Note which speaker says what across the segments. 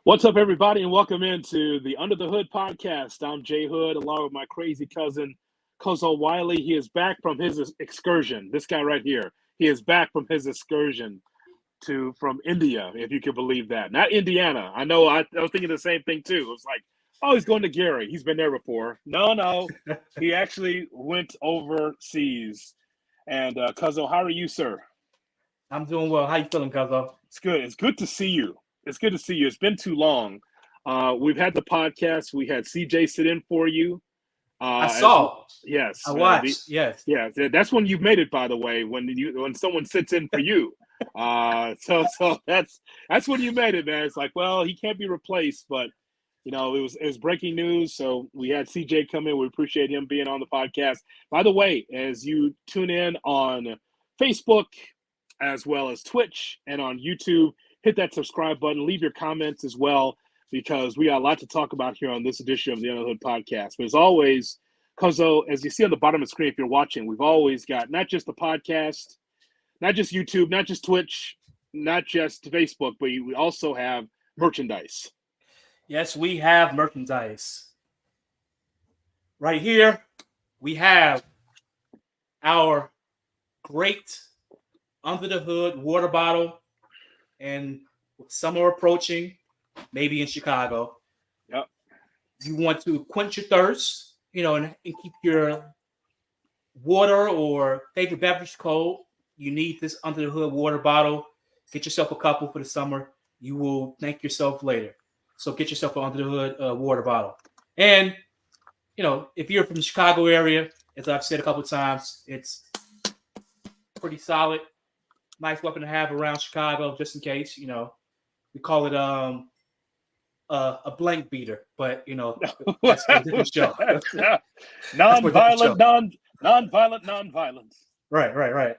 Speaker 1: What's up, everybody, and welcome into the Under the Hood podcast. I'm Jay Hood, along with my crazy cousin, Kozo Wiley. He is back from his excursion. This guy right here, he is back from his excursion from India, if you can believe that. Not Indiana. I know. I was thinking the same thing too. It was like, oh, he's going to Gary. He's been there before. No, he actually went overseas. And Kozo, how are you, sir?
Speaker 2: I'm doing well. How you feeling, Cuzzo?
Speaker 1: It's good. It's good to see you. It's good to see you. It's been too long. We've had the podcast. We had CJ sit in for you.
Speaker 2: I
Speaker 1: As
Speaker 2: saw.
Speaker 1: yes,
Speaker 2: I watched. Yes.
Speaker 1: yeah. That's when you've made it. By the way, when someone sits in for you. So that's when you made it, man. It's like, well, he can't be replaced, but it was breaking news. So we had CJ come in. We appreciate him being on the podcast. By the way, as you tune in on Facebook as well as Twitch and on YouTube, hit that subscribe button. Leave your comments as well, because we got a lot to talk about here on this edition of the Under the Hood podcast. But as always, Kozo, as you see on the bottom of the screen, if you're watching, we've always got not just the podcast, not just YouTube, not just Twitch, not just Facebook, but we also have merchandise.
Speaker 2: Yes, we have merchandise. Right here, we have our great Under the Hood water bottle. And with summer approaching, maybe in Chicago,
Speaker 1: Yep.
Speaker 2: You want to quench your thirst, and keep your water or favorite beverage cold. You need this Under the Hood water bottle. Get yourself a couple for the summer. You will thank yourself later. So get yourself an Under the Hood water bottle. And, if you're from the Chicago area, as I've said a couple of times, it's pretty solid. Nice weapon to have around Chicago, just in case. We call it a blank beater, but that's for a different show.
Speaker 1: non-violence.
Speaker 2: Right.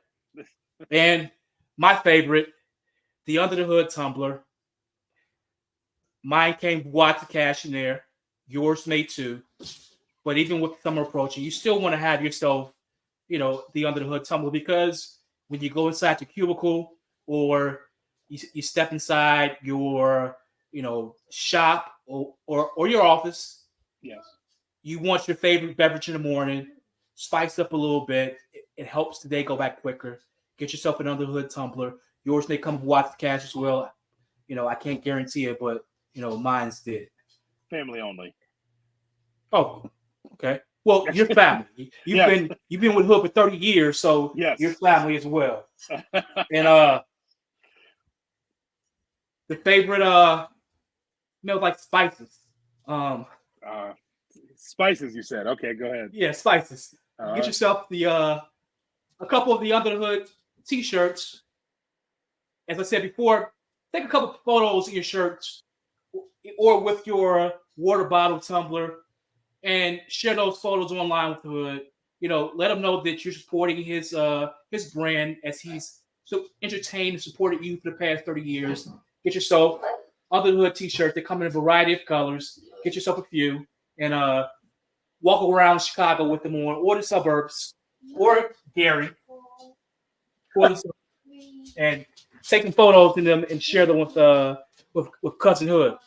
Speaker 2: And my favorite, the Under the Hood tumbler. Mine came with the cash in there. Yours may too. But even with summer approaching, you still want to have yourself, the Under the Hood tumbler, because when you go inside your cubicle or you step inside your, shop or your office,
Speaker 1: yes,
Speaker 2: you want your favorite beverage in the morning, spice up a little bit. It helps the day go back quicker. Get yourself an Under the Hood tumbler. Yours may come with the cash as well. I can't guarantee it, but mine's did.
Speaker 1: Family only.
Speaker 2: Oh, okay. Well, your family. You've been with Hood for 30 years, so
Speaker 1: yes,
Speaker 2: your family as well. And the favorite like spices.
Speaker 1: Spices, you said. Okay, go ahead.
Speaker 2: Yeah, spices. Get yourself a couple of the Under the Hood t-shirts. As I said before, take a couple of photos of your shirts or with your water bottle tumbler and share those photos online with the Hood. Let him know that you're supporting his brand, as he's so entertained and supported you for the past 30 years. Get yourself Under the Hood t-shirts. They come in a variety of colors. Get yourself a few and walk around Chicago with them on, or the suburbs, or Gary, and taking photos in them and share them with Cousin Hood.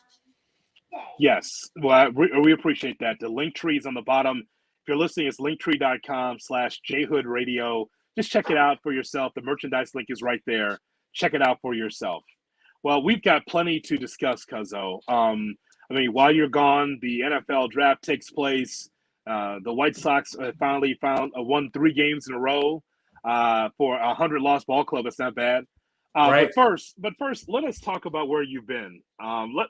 Speaker 1: Yes. Well, we appreciate that. The link tree is on the bottom. If you're listening, it's linktree.com/jhoodradio. Just check it out for yourself. The merchandise link is right there. Check it out for yourself. Well, we've got plenty to discuss, Cuzzo. While you're gone, the NFL draft takes place. The White Sox finally won 3 games in a row for a 100-loss ball club. It's not bad.
Speaker 2: Right.
Speaker 1: But first, let us talk about where you've been.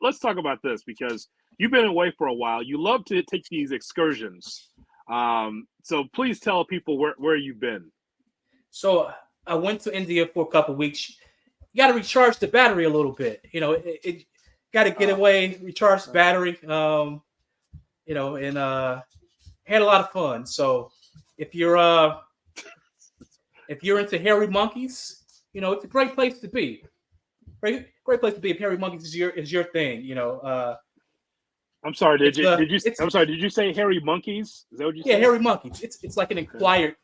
Speaker 1: Let's talk about this, because you've been away for a while. You love to take these excursions. So please tell people where you've been.
Speaker 2: So I went to India for a couple of weeks. You got to recharge the battery a little bit. It got to get away, recharge the battery. And had a lot of fun. So if you're into hairy monkeys, it's a great place to be. Great place to be if hairy monkeys is your thing.
Speaker 1: I'm sorry. Did you say hairy monkeys? Is that what you said?
Speaker 2: Yeah, hairy monkeys. It's like an acquired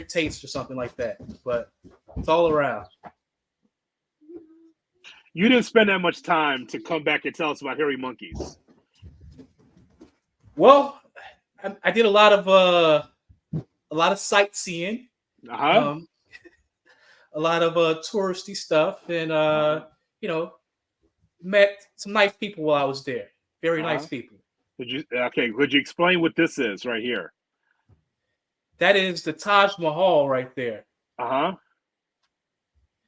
Speaker 2: taste or something like that. But it's all around.
Speaker 1: You didn't spend that much time to come back and tell us about hairy monkeys.
Speaker 2: Well, I did a lot of sightseeing,
Speaker 1: Uh-huh.
Speaker 2: a lot of touristy stuff, and you know, met some nice people while I was there. Very
Speaker 1: Uh-huh.
Speaker 2: nice people.
Speaker 1: Could you explain what this is right here?
Speaker 2: That is the Taj Mahal right there.
Speaker 1: Uh-huh.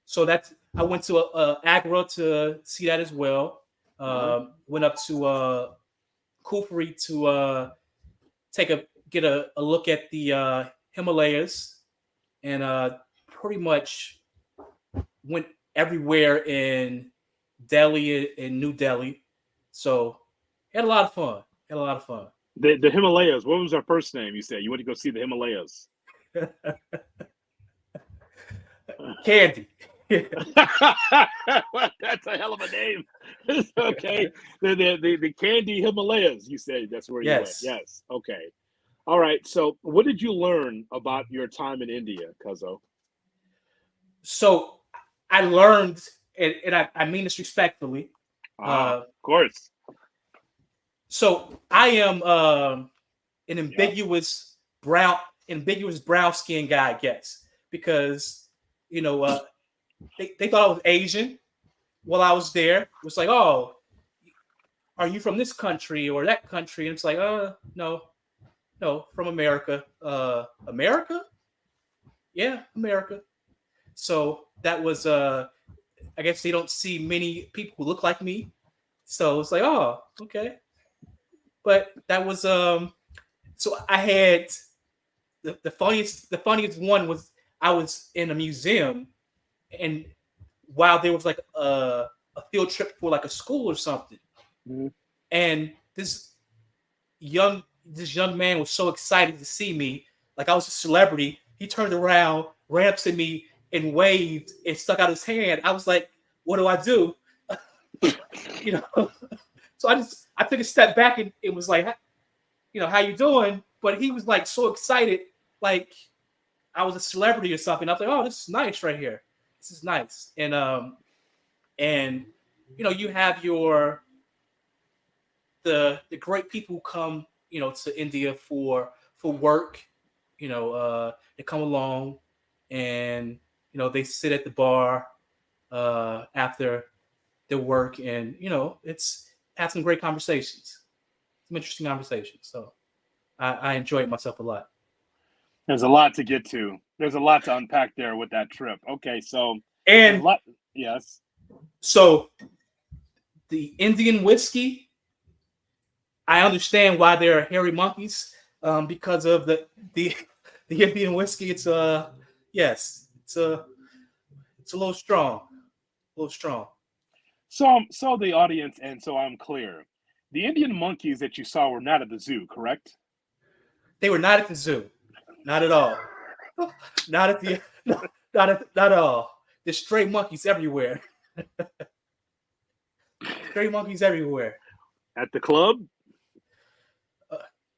Speaker 2: So I went to Agra to see that as well. Went up to Kufri to get a look at the Himalayas, and pretty much went everywhere in Delhi and New Delhi. So had a lot of fun. Had a lot of fun.
Speaker 1: The Himalayas. What was our first name? You said you went to go see the Himalayas.
Speaker 2: Candy.
Speaker 1: Well, that's a hell of a name. Okay. The Candy Himalayas, you said that's where you went. Yes. Okay. All right. So what did you learn about your time in India, Cuzzo?
Speaker 2: So I learned, and I mean this respectfully.
Speaker 1: Of course.
Speaker 2: So I am an ambiguous brown skin guy, I guess, because they thought I was Asian while I was there. It was like, oh, are you from this country or that country? And it's like, no, from America. America? Yeah, America. So that was I guess they don't see many people who look like me. So it's like, oh, okay. But that was so I had the funniest one was I was in a museum, and while there was like a field trip for like a school or something, and this young man was so excited to see me, like I was a celebrity. He turned around, ran up to me, and waved and stuck out his hand. I was like, "What do I do?" So I took a step back, and it was like, how you doing? But he was like so excited, like I was a celebrity or something. I was like, oh, this is nice right here. This is nice. And you have the great people who come, to India for work. They come along and they sit at the bar after their work, and it's have some great conversations, some interesting conversations. So I enjoyed myself a lot.
Speaker 1: There's a lot to get to. There's a lot to unpack there with that trip. Okay, so
Speaker 2: and
Speaker 1: yes.
Speaker 2: So the Indian whiskey, I understand why there are hairy monkeys, because of the Indian whiskey. It's yes, it's a little strong,
Speaker 1: So the audience, and so I'm clear. The Indian monkeys that you saw were not at the zoo, correct?
Speaker 2: They were not at the zoo. Not at all. Not at all. There's stray monkeys everywhere. Stray monkeys everywhere.
Speaker 1: At the club?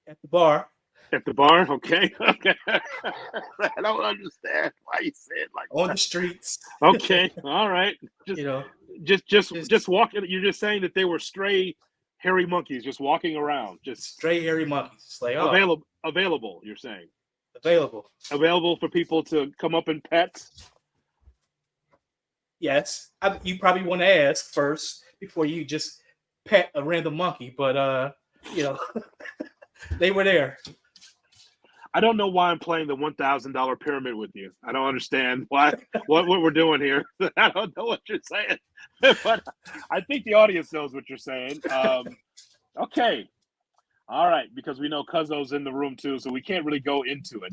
Speaker 2: At the bar.
Speaker 1: At the bar? Okay. Okay. I don't understand why you say it like
Speaker 2: on
Speaker 1: that.
Speaker 2: The streets.
Speaker 1: Okay. All right. Just walking. You're just saying that they were stray hairy monkeys just walking around. Just
Speaker 2: stray hairy monkeys. It's like,
Speaker 1: available, you're saying.
Speaker 2: Available
Speaker 1: for people to come up and pet.
Speaker 2: Yes. You probably want to ask first before you just pet a random monkey, but they were there.
Speaker 1: I don't know why I'm playing the $1,000 pyramid with you. I don't understand what we're doing here. I don't know what you're saying, but I think the audience knows what you're saying. Okay. All right, because we know Cuzzo's in the room too, so we can't really go into it.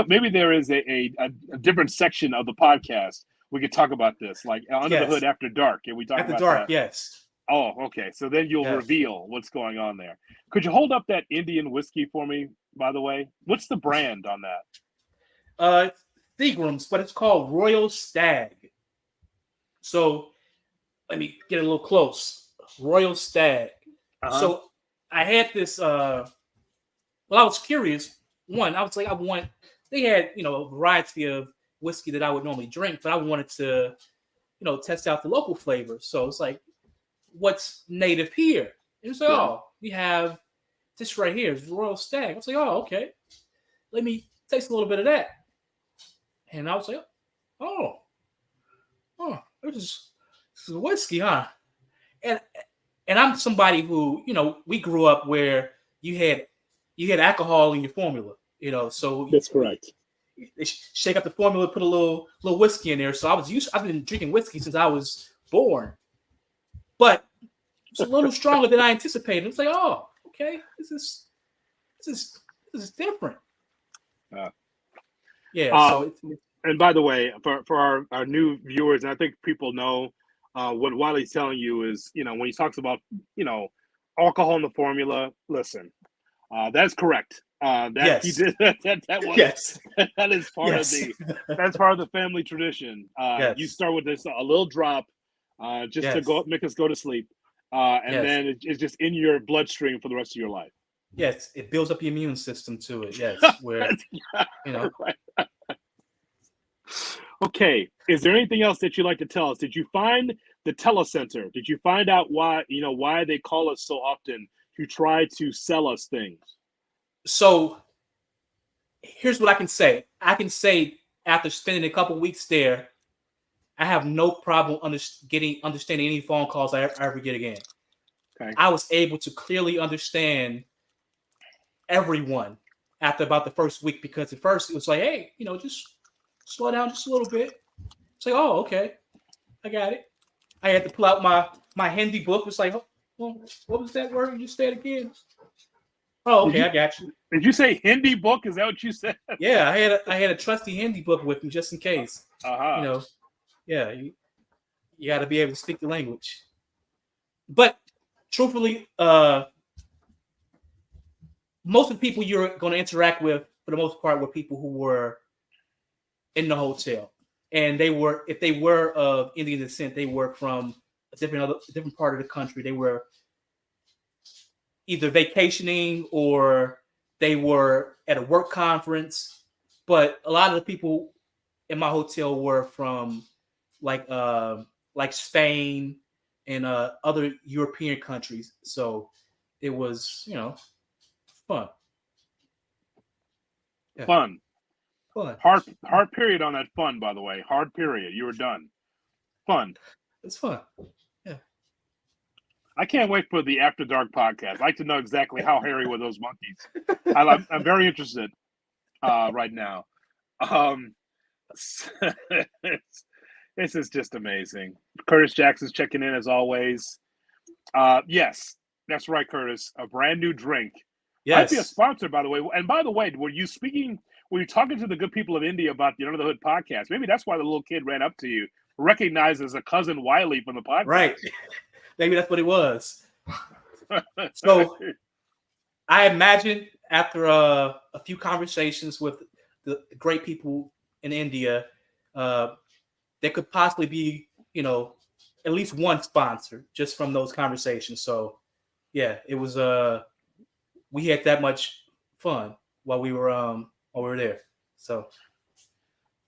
Speaker 1: Maybe there is a different section of the podcast we could talk about this, like Under the Hood After Dark. Can we talk about that?
Speaker 2: Yes.
Speaker 1: Oh, okay. So then you'll reveal what's going on there. Could you hold up that Indian whiskey for me, by the way? What's the brand on that?
Speaker 2: Seagram's, but it's called Royal Stag. So let me get a little close. Royal Stag.
Speaker 1: Uh-huh.
Speaker 2: So I had this. I was curious. One, I was like, they had a variety of whiskey that I would normally drink, but I wanted to test out the local flavors. So it's like, what's native here? And it's like, oh, we have this right here, it's Royal Stag. I was like, oh, okay. Let me taste a little bit of that. And I was like, oh, this is whiskey, huh? And I'm somebody who, we grew up where you had alcohol in your formula, so
Speaker 1: that's correct.
Speaker 2: They shake up the formula, put a little whiskey in there. So I've been drinking whiskey since I was born, but it's a little stronger than I anticipated. It's like, oh, okay, this is different. So
Speaker 1: and by the way, for our new viewers, and I think people know what Wiley's telling you is, when he talks about, alcohol in the formula, listen, that's correct.
Speaker 2: Yes.
Speaker 1: He did that was
Speaker 2: Yes.
Speaker 1: that is part of that's part of the family tradition.
Speaker 2: Yes.
Speaker 1: You start with this a little drop, just to make us go to sleep, and then it's just in your bloodstream for the rest of your life.
Speaker 2: Yes, it builds up your immune system to it. Yes, where
Speaker 1: Right. Okay, is there anything else that you'd like to tell us? Did you find the telecenter? Did you find out why they call us so often to try to sell us things?
Speaker 2: So here's what I can say. I can say after spending a couple weeks there, I have no problem understanding any phone calls I ever get again.
Speaker 1: Okay.
Speaker 2: I was able to clearly understand everyone after about the first week, because at first it was like, hey, just slow down just a little bit. It's like, oh, okay, I got it. I had to pull out my Hindi book. It's like, well, what was that word you just said again? Oh, okay, I got you.
Speaker 1: Did you say Hindi book? Is that what you said?
Speaker 2: Yeah, I had a trusty Hindi book with me just in case. Yeah, you got to be able to speak the language. But truthfully, most of the people you're going to interact with, for the most part, were people who were in the hotel, and if they were of Indian descent, they were from a different part of the country. They were either vacationing or they were at a work conference. But a lot of the people in my hotel were from like Spain and other European countries. So it was, fun.
Speaker 1: Yeah. Fun. Hard period on that fun, by the way. Hard period. You were done. Fun.
Speaker 2: It's fun. Yeah.
Speaker 1: I can't wait for the After Dark podcast. I'd like to know exactly how hairy were those monkeys. I'm very interested right now. This is just amazing. Curtis Jackson's checking in as always. Yes, that's right, Curtis. A brand new drink. Yes. Might be a sponsor, by the way. And by the way, were you talking to the good people of India about the Under the Hood podcast? Maybe that's why the little kid ran up to you, recognized as a cousin Wiley from the podcast.
Speaker 2: Right. Maybe that's what it was. So I imagine after a few conversations with the great people in India, there could possibly be, at least one sponsor just from those conversations. So yeah, it was we had that much fun while we were there. So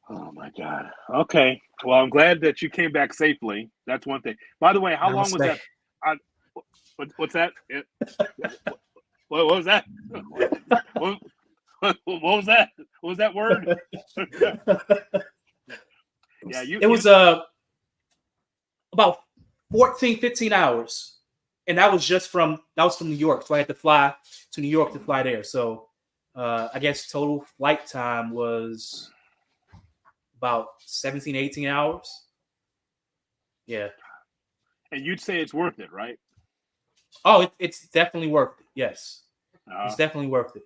Speaker 1: oh my God. Okay. Well, I'm glad that you came back safely. That's one thing. By the way, how long was that? What's that? What was that? What was that? What was that word? Yeah,
Speaker 2: it was about 15 hours. And that was from New York. So I had to fly to New York to fly there. So I guess total flight time was about 17, 18 hours. Yeah.
Speaker 1: And you'd say it's worth it, right?
Speaker 2: Oh, it's definitely worth it. Yes. It's definitely worth it.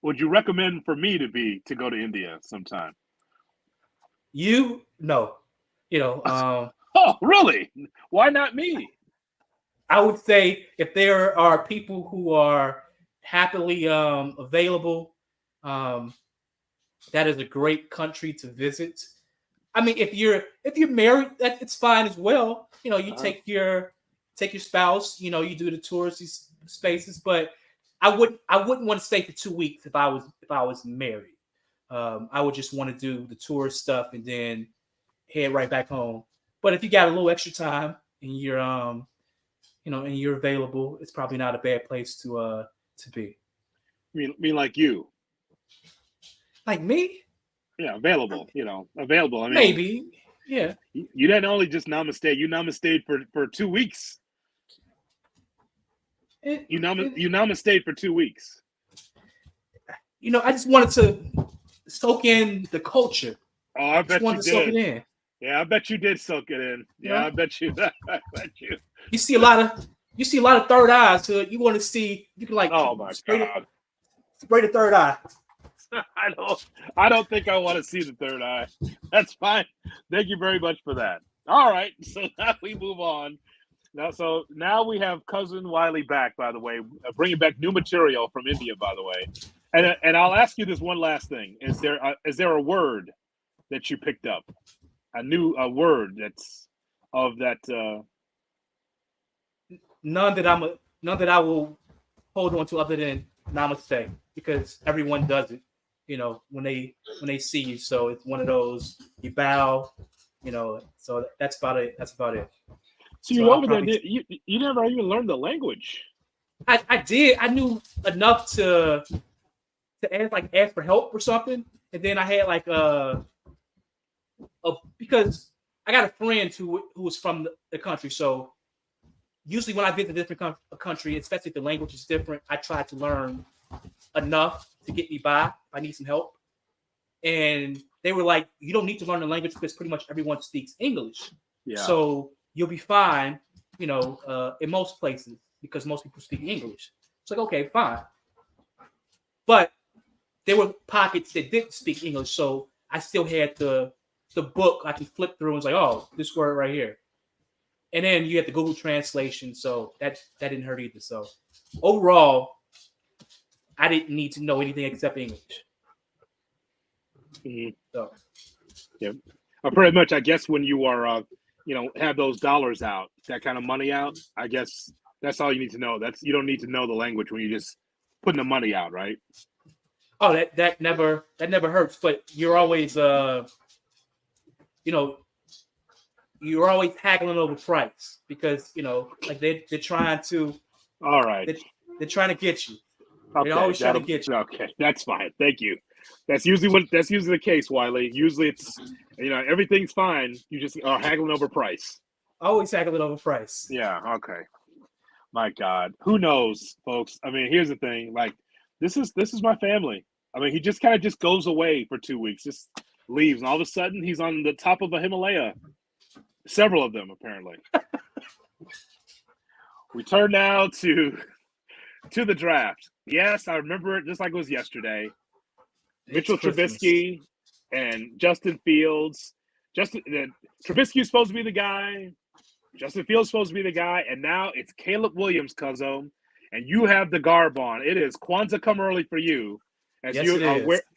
Speaker 1: Would you recommend for me to go to India sometime?
Speaker 2: No.
Speaker 1: Oh, really? Why not me?
Speaker 2: I would say if there are people who are happily available, that is a great country to visit. I mean, if you're married, it's fine as well. You take your spouse. You do the touristy spaces, but I wouldn't want to stay for 2 weeks if I was married. I would just want to do the tourist stuff and then head right back home. But if you got a little extra time and you're and you're available, it's probably not a bad place to be.
Speaker 1: mean like you?
Speaker 2: Like me?
Speaker 1: Yeah, available. Available. I mean,
Speaker 2: Maybe. Yeah.
Speaker 1: You didn't only just namaste. You namaste for 2 weeks. You namaste for 2 weeks.
Speaker 2: I just wanted to soak in the culture.
Speaker 1: Oh, I bet you did.
Speaker 2: Soak it in.
Speaker 1: Yeah, I bet you did soak it in. Yeah, I bet you. I bet you.
Speaker 2: You see a lot of third eyes. So you want to see. You can
Speaker 1: Oh my God.
Speaker 2: Spray the third eye.
Speaker 1: I don't think I want to see the third eye. That's fine. Thank you very much for that. All right, so now we move on. Now we have cousin Wiley back. By the way, bringing back new material from India. By the way, and I'll ask you this one last thing: is there a word that you picked up? A word that's of that.
Speaker 2: None that I will hold on to other than namaste, because everyone does it. When they see you. So it's one of those, you bow. So that's about it.
Speaker 1: So you're over there. You never even learned the language.
Speaker 2: I did. I knew enough to ask for help or something, and then I had because I got a friend who was from the country. So usually when I visit a different country, especially if the language is different, I try to learn enough to get me by if I need some help. And they were like, you don't need to learn the language because pretty much everyone speaks English. Yeah. So you'll be fine, in most places because most people speak English. It's like, okay, fine. But there were pockets that didn't speak English. So I still had the book I can flip through and it's like, oh, this word right here. And then you have the Google translation. So that didn't hurt either. So overall, I didn't need to know anything except English.
Speaker 1: Mm-hmm. So, yeah, pretty much. I guess when you are, have those dollars out, that kind of money out. I guess that's all you need to know. You don't need to know the language when you're just putting the money out, right?
Speaker 2: Oh, that never hurts. But you're always, you're always haggling over price because they're trying to.
Speaker 1: All right.
Speaker 2: They're trying to get you.
Speaker 1: Okay,
Speaker 2: they're always trying to get you.
Speaker 1: Okay, that's fine. Thank you. That's usually the case, Wiley. Usually it's everything's fine. You just are haggling over price.
Speaker 2: Always haggling over price.
Speaker 1: Yeah. Okay. My God, who knows, folks? I mean, here's the thing. Like, this is my family. I mean, he just kind of just goes away for 2 weeks, just leaves, and all of a sudden he's on the top of a Himalaya. Several of them, apparently. We turn now to the draft. Yes, I remember it just like it was yesterday. Mitchell Trubisky and Justin Fields. Trubisky is supposed to be the guy. Justin Fields is supposed to be the guy. And now it's Caleb Williams, cuzzo. And you have the garb on. It is Kwanzaa come early for you. As
Speaker 2: yes,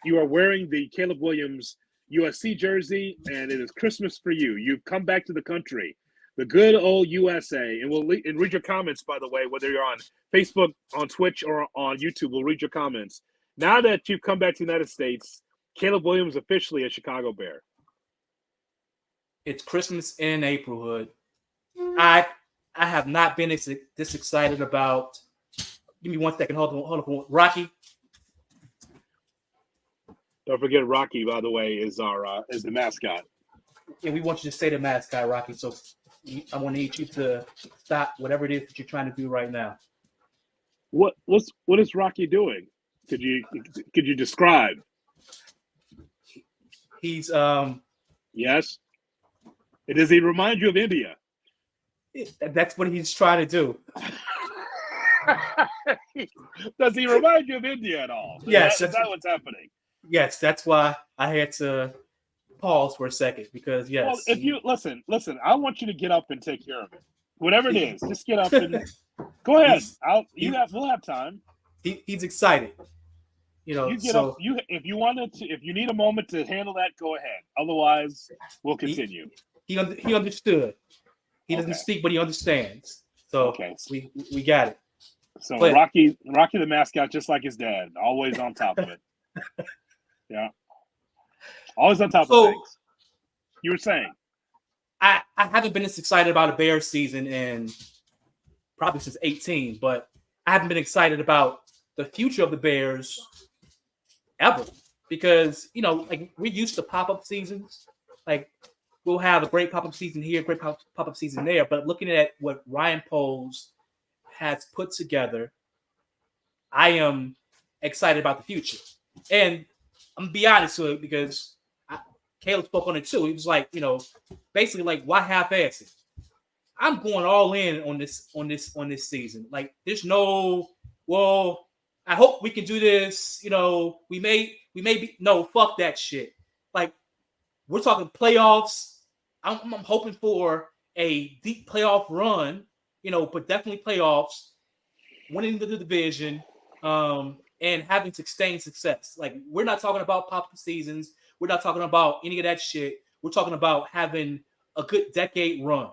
Speaker 1: you are wearing the Caleb Williams USC jersey, and it is Christmas for you. You've come back to the country. The good old USA. And we'll read your comments, by the way, whether you're on Facebook, on Twitch, or on YouTube. We'll read your comments. Now that you've come back to the United States, Caleb Williams officially a Chicago Bear.
Speaker 2: It's Christmas in April, Hood. I have not been this excited about. Give me 1 second. Hold on. Rocky.
Speaker 1: Don't forget Rocky, by the way, is the mascot.
Speaker 2: Yeah, we want you to say the mascot, Rocky. So I want to need you to stop whatever it is that you're trying to do right now.
Speaker 1: What is Rocky doing? Could you describe?
Speaker 2: He's
Speaker 1: yes. Does he remind you of India?
Speaker 2: That's what he's trying to do.
Speaker 1: Does he remind you of India at all?
Speaker 2: Yes.
Speaker 1: Is that what's happening?
Speaker 2: Yes, that's why I had to pause for a second because yes.
Speaker 1: Well, if you listen, I want you to get up and take care of it. Whatever it is, just get up and go ahead. We'll have time.
Speaker 2: He's excited.
Speaker 1: You get up. If you need a moment to handle that, go ahead. Otherwise, we'll continue.
Speaker 2: He understood. He doesn't speak, but he understands. So we got it.
Speaker 1: So Rocky the mascot, just like his dad, always on top of it. Yeah, always on top of things. You were saying
Speaker 2: I haven't been this excited about a Bears season in probably since 18, but I haven't been excited about the future of the Bears ever because, like we're used to pop-up seasons. Like we'll have a great pop-up season here, great pop-up season there. But looking at what Ryan Poles has put together, I am excited about the future. And I'm going to be honest with it because Caleb spoke on it too. He was like, basically like, why half-ass it? I'm going all in on this season. Like, there's no, well, I hope we can do this. We may be, no, fuck that shit. Like, we're talking playoffs. I'm hoping for a deep playoff run, but definitely playoffs, winning the division, and having sustained success. Like, we're not talking about pop-up seasons. We're not talking about any of that shit. We're talking about having a good decade run,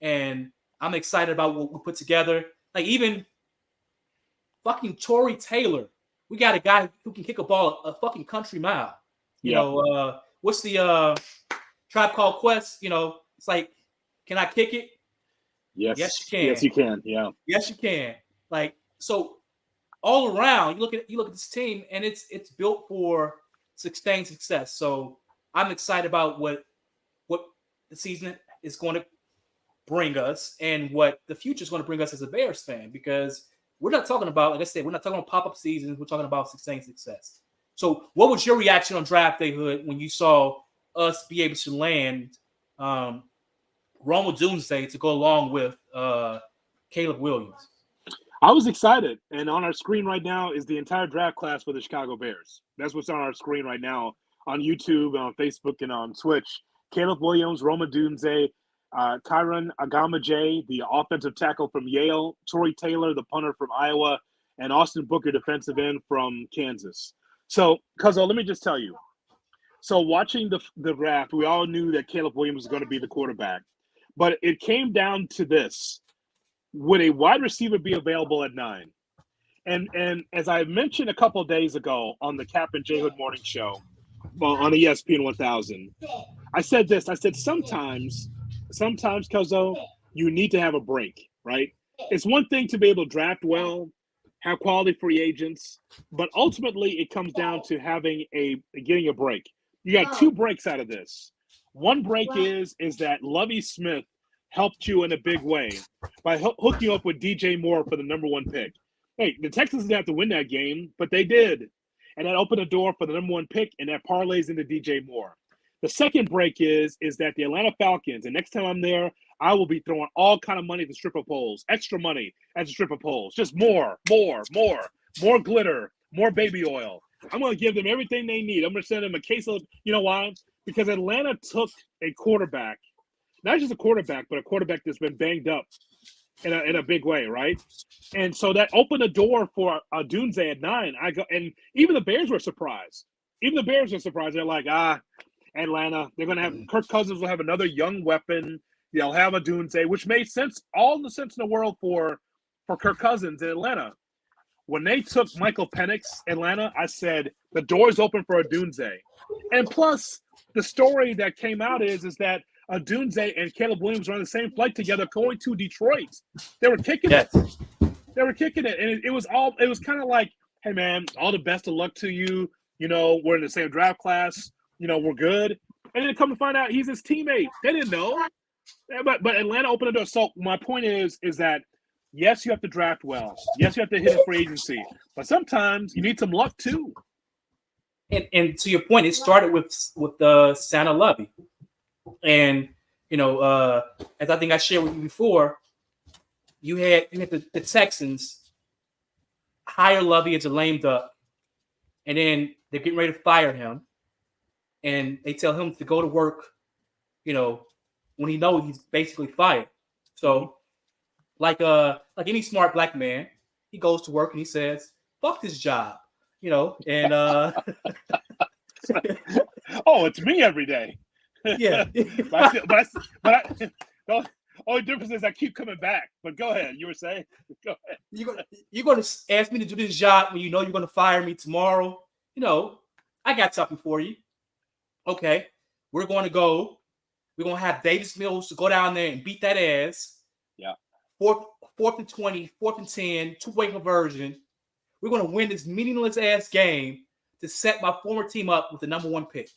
Speaker 2: and I'm excited about what we put together. Like, even fucking Tory Taylor. We got a guy who can kick a ball a fucking country mile. What's the Tribe Called Quest? It's like, can I kick it?
Speaker 1: Yes.
Speaker 2: Yes, you can.
Speaker 1: Yes, you can. Yeah.
Speaker 2: Yes, you can. Like, so all around, you look at this team, and it's built for sustained success. So I'm excited about what the season is going to bring us and what the future is going to bring us as a Bears fan, because we're not talking about, like I said, we're not talking about pop-up seasons. We're talking about sustained success. So what was your reaction on draft day, Hood, when you saw us be able to land Rome Odunze to go along with Caleb Williams?
Speaker 1: I was excited, and on our screen right now is the entire draft class for the Chicago Bears. That's what's on our screen right now on YouTube, on Facebook, and on Twitch. Caleb Williams, Rome Odunze, Kyron Agama-J, the offensive tackle from Yale, Tory Taylor, the punter from Iowa, and Austin Booker, defensive end from Kansas. So, Cuzzo, let me just tell you. So, watching the draft, we all knew that Caleb Williams was going to be the quarterback. But it came down to this. Would a wide receiver be available at 9? And as I mentioned a couple of days ago on the Cap and J Hood Morning Show on ESPN 1000, I said this. I said sometimes, Cuzzo, you need to have a break, right? It's one thing to be able to draft well, have quality free agents, but ultimately it comes down to getting a break. You got 2 breaks out of this. One break is that Lovie Smith helped you in a big way by hooking you up with DJ Moore for the number 1 pick. Hey, the Texans didn't have to win that game, but they did. And that opened the door for the number 1 pick, and that parlays into DJ Moore. The second break is that the Atlanta Falcons, and next time I'm there, I will be throwing all kind of money at the stripper poles, extra money at the stripper poles, just more glitter, more baby oil. I'm going to give them everything they need. I'm going to send them a case of, you know why? Because Atlanta took a quarterback, not just a quarterback, but a quarterback that's been banged up in a big way, right? And so that opened the door for Odunze at 9. And even the Bears were surprised. They're like, Atlanta, they're going to have Kirk Cousins will have another young weapon. They'll have Odunze, which made sense, all the sense in the world for Kirk Cousins in Atlanta. When they took Michael Penix, Atlanta, I said the door's open for Odunze. And plus, the story that came out is that Odunze and Caleb Williams were on the same flight together going to Detroit. They were kicking it. And it was kind of like, hey, man, all the best of luck to you. We're in the same draft class. We're good. And then come to find out he's his teammate. They didn't know. But Atlanta opened the door. So my point is that, yes, you have to draft well. Yes, you have to hit a free agency. But sometimes you need some luck too.
Speaker 2: And to your point, it started with Santa Lovey. And, as I think I shared with you before, you had the Texans hire Lovey as a lame duck. And then they're getting ready to fire him. And they tell him to go to work, when he knows he's basically fired. So, like any smart black man, he goes to work and he says, "Fuck this job," and
Speaker 1: oh, it's me every day.
Speaker 2: Yeah.
Speaker 1: The only difference is I keep coming back. But go ahead. You were saying? Go ahead.
Speaker 2: You're going to ask me to do this job when you know you're going to fire me tomorrow? I got something for you. Okay, we're going to go We're going to have Davis Mills to go down there and beat that ass.
Speaker 1: Yeah.
Speaker 2: Fourth and 20, 4th and 10, two-point conversion. We're going to win this meaningless-ass game to set my former team up with the number 1 pick.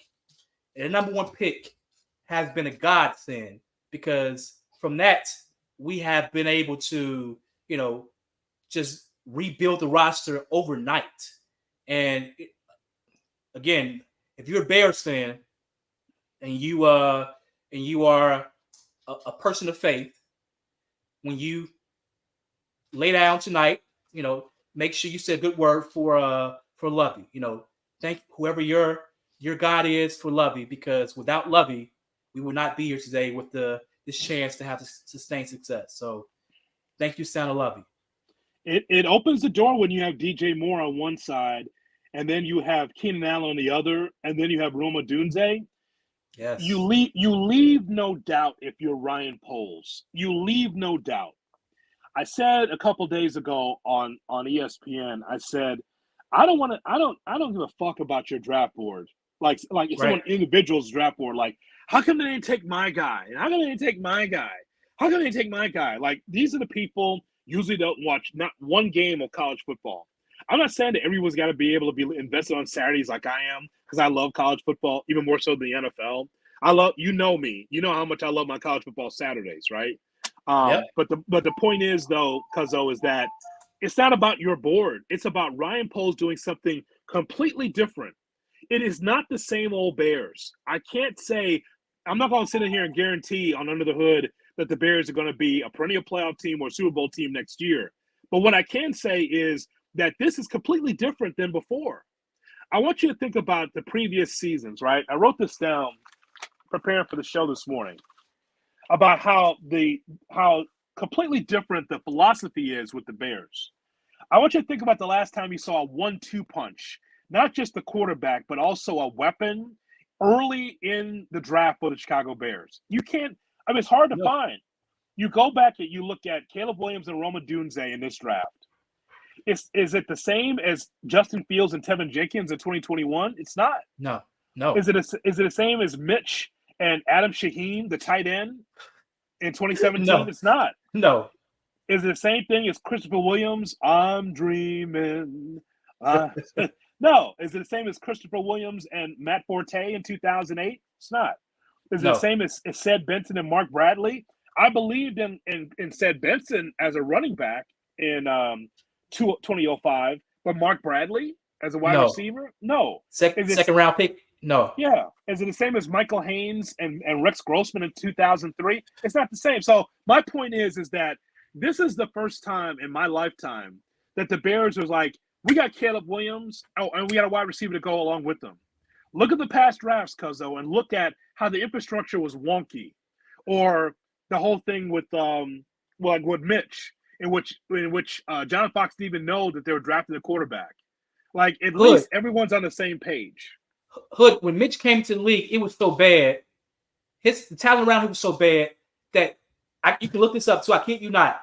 Speaker 2: And the number 1 pick has been a godsend because from that, we have been able to, just rebuild the roster overnight. And again, if you're a Bears fan and you are a person of faith, when you lay down tonight, make sure you say a good word for Lovey. Thank whoever your God is for Lovey, because without Lovey, we would not be here today with this chance to have sustained success. So thank you, Santa Lovey.
Speaker 1: It opens the door when you have DJ Moore on one side, and then you have Keenan Allen on the other, and then you have Roma Dunze.
Speaker 2: Yes.
Speaker 1: You leave no doubt if you're Ryan Poles. You leave no doubt. I said a couple days ago on ESPN, I said, I don't give a fuck about your draft board. Like if someone individual's draft board, like, how come they didn't take my guy? And how come they didn't take my guy? How come they didn't take my guy? Like, these are the people usually don't watch not one game of college football. I'm not saying that everyone's got to be able to be invested on Saturdays like I am, because I love college football even more so than the NFL. You know me. You know how much I love my college football Saturdays, right?
Speaker 2: Yep.
Speaker 1: But the point is, though, Cuzzo, is that it's not about your board. It's about Ryan Poles doing something completely different. It is not the same old Bears. I can't say – I'm not going to sit in here and guarantee on under the hood that the Bears are going to be a perennial playoff team or Super Bowl team next year. But what I can say is that this is completely different than before. I want you to think about the previous seasons, right? I wrote this down preparing for the show this morning about how completely different the philosophy is with the Bears. I want you to think about the last time you saw a 1-2 punch, not just the quarterback, but also a weapon early in the draft for the Chicago Bears. You can't – it's hard to find. You go back and you look at Caleb Williams and Roma Dunze in this draft. Is it the same as Justin Fields and Tevin Jenkins in 2021? It's not.
Speaker 2: No.
Speaker 1: Is it the same as Mitch and Adam Shaheen, the tight end, in 2017?
Speaker 2: No.
Speaker 1: It's not.
Speaker 2: No.
Speaker 1: Is it the same thing as Christopher Williams? I'm dreaming. No. Is it the same as Christopher Williams and Matt Forte in 2008? It's not. Is it the same as Ced Benson and Mark Bradley? I believed in Ced Benson as a running back in 2005, but Mark Bradley as a wide receiver? No.
Speaker 2: Second round pick? No.
Speaker 1: Yeah. Is it the same as Michael Haynes and Rex Grossman in 2003? It's not the same. So my point is that this is the first time in my lifetime that the Bears was like, we got Caleb Williams, and we got a wide receiver to go along with them. Look at the past drafts, Cuzzo, and look at how the infrastructure was wonky, or the whole thing with Mitch, in which John Fox didn't even know that they were drafting a quarterback. Like, at least everyone's on the same page.
Speaker 2: Hood, when Mitch came to the league, it was so bad. The talent around him was so bad that you can look this up, so I kid you not.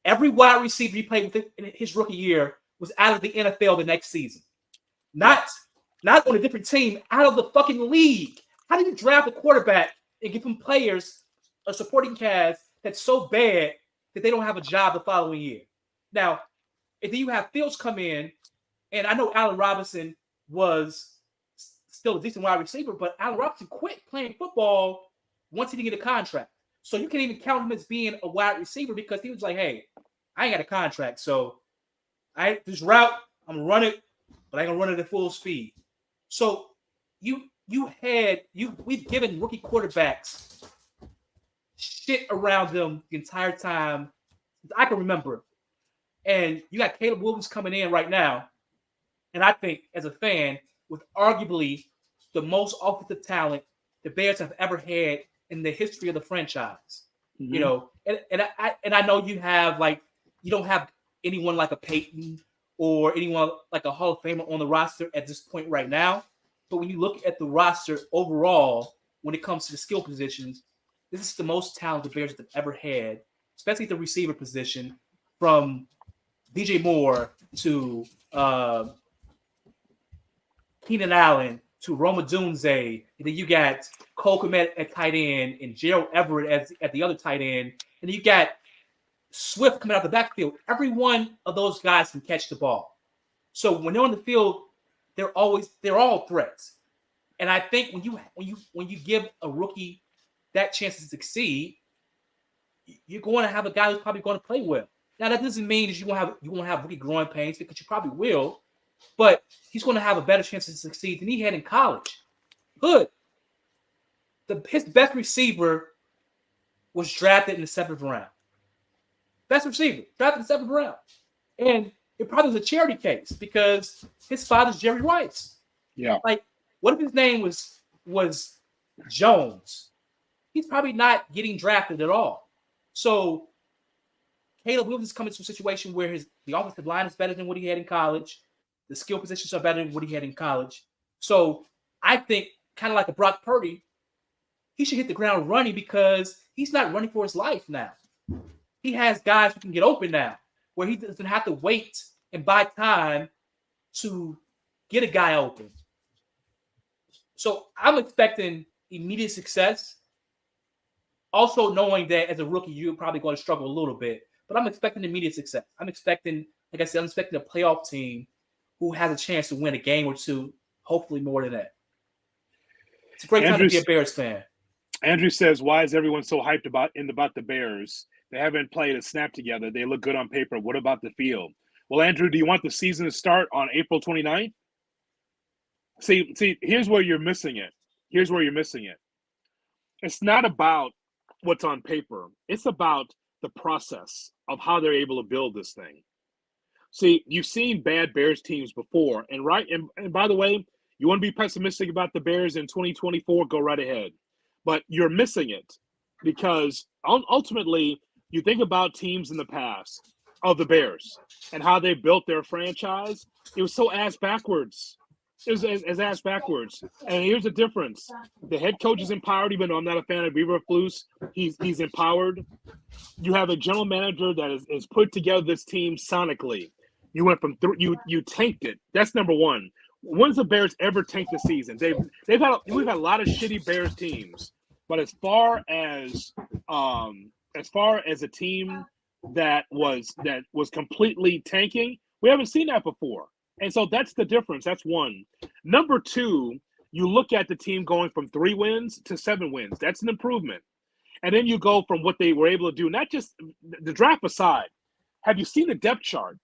Speaker 2: Every wide receiver he played with in his rookie year was out of the NFL the next season. Not on a different team, out of the fucking league. How do you draft a quarterback and give him players, a supporting cast that's so bad that they don't have a job the following year? Now, if you have Fields come in, and I know Allen Robinson was still a decent wide receiver, but Allen Robinson quit playing football once he didn't get a contract. So you can't even count him as being a wide receiver because he was like, hey, I ain't got a contract. So this route, I'm going to run it, but I ain't going to run it at full speed. So we've given rookie quarterbacks shit around them the entire time I can remember. And you got Caleb Williams coming in right now. And I think, as a fan, with arguably the most offensive talent the Bears have ever had in the history of the franchise. Mm-hmm. And I know you don't have anyone like a Peyton or anyone like a Hall of Famer on the roster at this point right now. But when you look at the roster overall, when it comes to the skill positions, this is the most talented Bears have ever had, especially the receiver position, from DJ Moore to Keenan Allen to Roma Dunze, and then you got Cole Kmet at tight end and Gerald Everett at the other tight end, and then you got Swift coming out the backfield. Every one of those guys can catch the ball. So when they're on the field, they're all threats. And I think when you give a rookie that chance to succeed, you're going to have a guy who's probably going to play well. Now that doesn't mean that you won't have rookie growing pains, because you probably will, but he's going to have a better chance to succeed than he had in college. Hood, his best receiver was drafted in the 7th round. Best receiver, drafted in the 7th round. And it probably was a charity case because his father's Jerry Rice.
Speaker 1: Yeah.
Speaker 2: Like, what if his name was Jones? He's probably not getting drafted at all. So Caleb Williams is coming to a situation where the offensive line is better than what he had in college. The skill positions are better than what he had in college. So I think, kind of like a Brock Purdy, he should hit the ground running because he's not running for his life now. He has guys who can get open now, where he doesn't have to wait and buy time to get a guy open. So I'm expecting immediate success. Also knowing that as a rookie, you're probably going to struggle a little bit, but I'm expecting immediate success. I'm expecting a playoff team who has a chance to win a game or two, hopefully more than that. It's a great time to be a Bears fan.
Speaker 1: Andrew says, why is everyone so hyped about the Bears? They haven't played a snap together. They look good on paper. What about the field? Well, Andrew, do you want the season to start on April 29th? See, here's where you're missing it. It's not about what's on paper. It's about the process of how they're able to build this thing. See, you've seen bad Bears teams before. And by the way, you want to be pessimistic about the Bears in 2024, go right ahead. But you're missing it because ultimately you think about teams in the past of the Bears and how they built their franchise. It was so ass backwards. It was as ass backwards. And here's the difference. The head coach is empowered, even though I'm not a fan of Beaver Flus. He's empowered. You have a general manager that is put together this team sonically. You went from you tanked it. That's number one. When's the Bears ever tanked the season? We've had a lot of shitty Bears teams, but as far as a team that was completely tanking, we haven't seen that before. And so that's the difference. That's one. Number two, you look at the team going from 3 wins to 7 wins. That's an improvement. And then you go from what they were able to do, not just the draft aside. Have you seen the depth chart?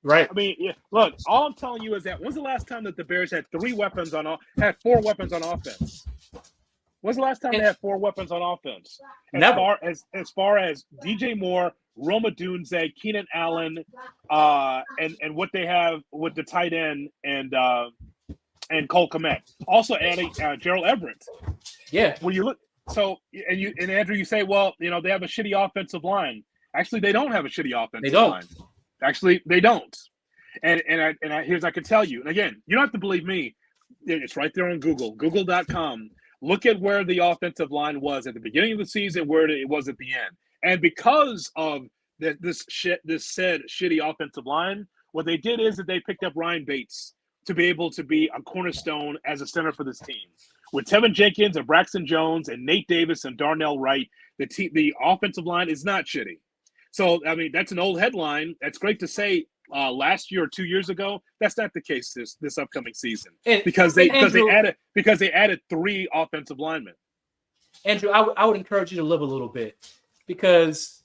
Speaker 2: Right.
Speaker 1: I mean, look, all I'm telling you is that when's the last time that the Bears had 4 weapons on offense? When's the last time they had 4 weapons on offense? As far as DJ Moore, Roma Dunze, Keenan Allen, and what they have with the tight end and Cole Kmet. Also adding Gerald Everett.
Speaker 2: Yeah.
Speaker 1: When you look, and Andrew, you say, well, they have a shitty offensive line. Actually, they don't have a shitty offensive line. Actually, they don't. And here's I can tell you. And again, you don't have to believe me. It's right there on Google, google.com. Look at where the offensive line was at the beginning of the season, where it was at the end. And because of this said shitty offensive line, what they did is that they picked up Ryan Bates to be able to be a cornerstone as a center for this team. With Tevin Jenkins and Braxton Jones and Nate Davis and Darnell Wright, the offensive line is not shitty. So, I mean, that's an old headline. That's great to say last year or 2 years ago. That's not the case this upcoming season because they added 3 offensive linemen.
Speaker 2: Andrew, I would encourage you to live a little bit because,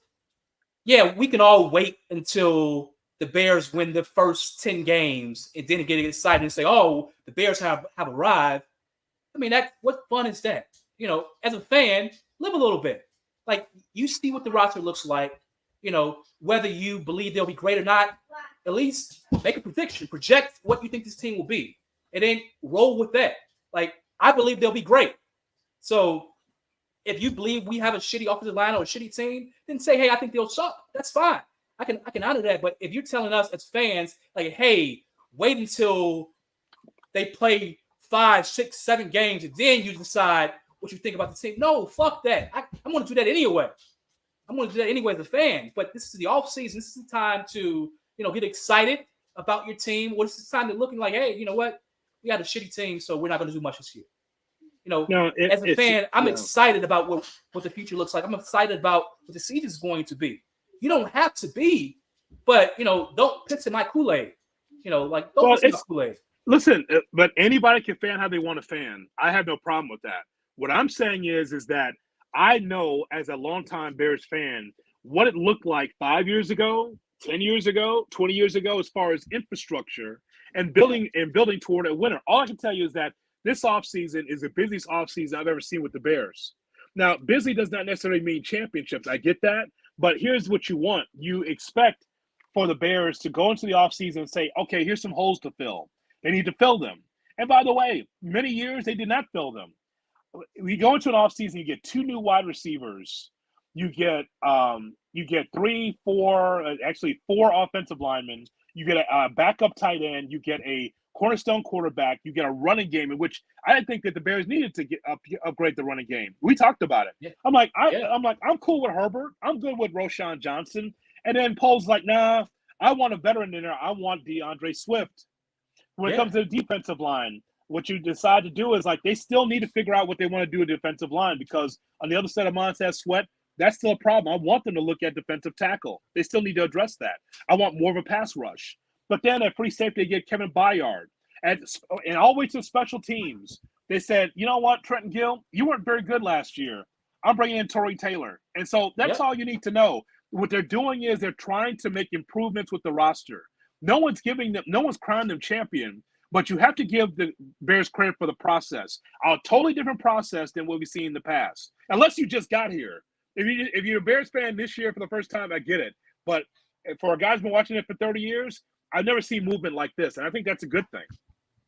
Speaker 2: yeah, we can all wait until the Bears win the first 10 games and then get excited and say, oh, the Bears have arrived. I mean, what fun is that? As a fan, live a little bit. Like, you see what the roster looks like. Whether you believe they'll be great or not, at least make a prediction, project what you think this team will be, and then roll with that. Like, I believe they'll be great. So if you believe we have a shitty offensive line or a shitty team, then say, hey, I think they'll suck. That's fine. I can honor that. But if you're telling us as fans, like, hey, wait until they play 5, 6, 7 games, and then you decide what you think about the team. No, fuck that. I'm going to do that anyway. I'm going to do that anyway as a fan. But this is the offseason. This is the time to, get excited about your team. Or this is the time to looking like, hey, you know what? we had a shitty team, so we're not going to do much this year. You know,
Speaker 1: No,
Speaker 2: as a fan, I'm excited about what the future looks like. I'm excited about what the season is going to be. You don't have to be, but, you know, don't piss in my Kool-Aid. You know, like, don't piss in my Kool-Aid.
Speaker 1: Listen, but anybody can fan how they want to fan. I have no problem with that. What I'm saying is that I know as a longtime Bears fan what it looked like 5 years ago, 10 years ago, 20 years ago, as far as infrastructure and building toward a winner. All I can tell you is that this offseason is the busiest offseason I've ever seen with the Bears. Now, busy does not necessarily mean championships. I get that. But here's what you want. You expect for the Bears to go into the offseason and say, okay, here's some holes to fill. They need to fill them. And by the way, many years they did not fill them. We go into an offseason, you get 2 new wide receivers. You get 3, 4, actually 4 offensive linemen. You get a backup tight end. You get a cornerstone quarterback. You get a running game, in which I didn't think that the Bears needed to upgrade the running game. We talked about it.
Speaker 2: Yeah.
Speaker 1: I'm cool with Herbert. I'm good with Roshan Johnson. And then Pole's like, nah, I want a veteran in there. I want DeAndre Swift. When it comes to the defensive line, what you decide to do is, like, they still need to figure out what they want to do with the defensive line, because on the other side of Montez Sweat, that's still a problem. I want them to look at defensive tackle. They still need to address that. I want more of a pass rush. But then at free safety, they get Kevin Byard. And all the way to special teams, they said, you know what, Trenton Gill, you weren't very good last year. I'm bringing in Torrey Taylor. And so that's all you need to know. What they're doing is they're trying to make improvements with the roster. No one's crowned them champion, but you have to give the Bears credit for the process. A totally different process than what we've seen in the past. Unless you just got here. If you're a Bears fan this year for the first time, I get it. But for a guy who's been watching it for 30 years, I've never seen movement like this, and I think that's a good thing.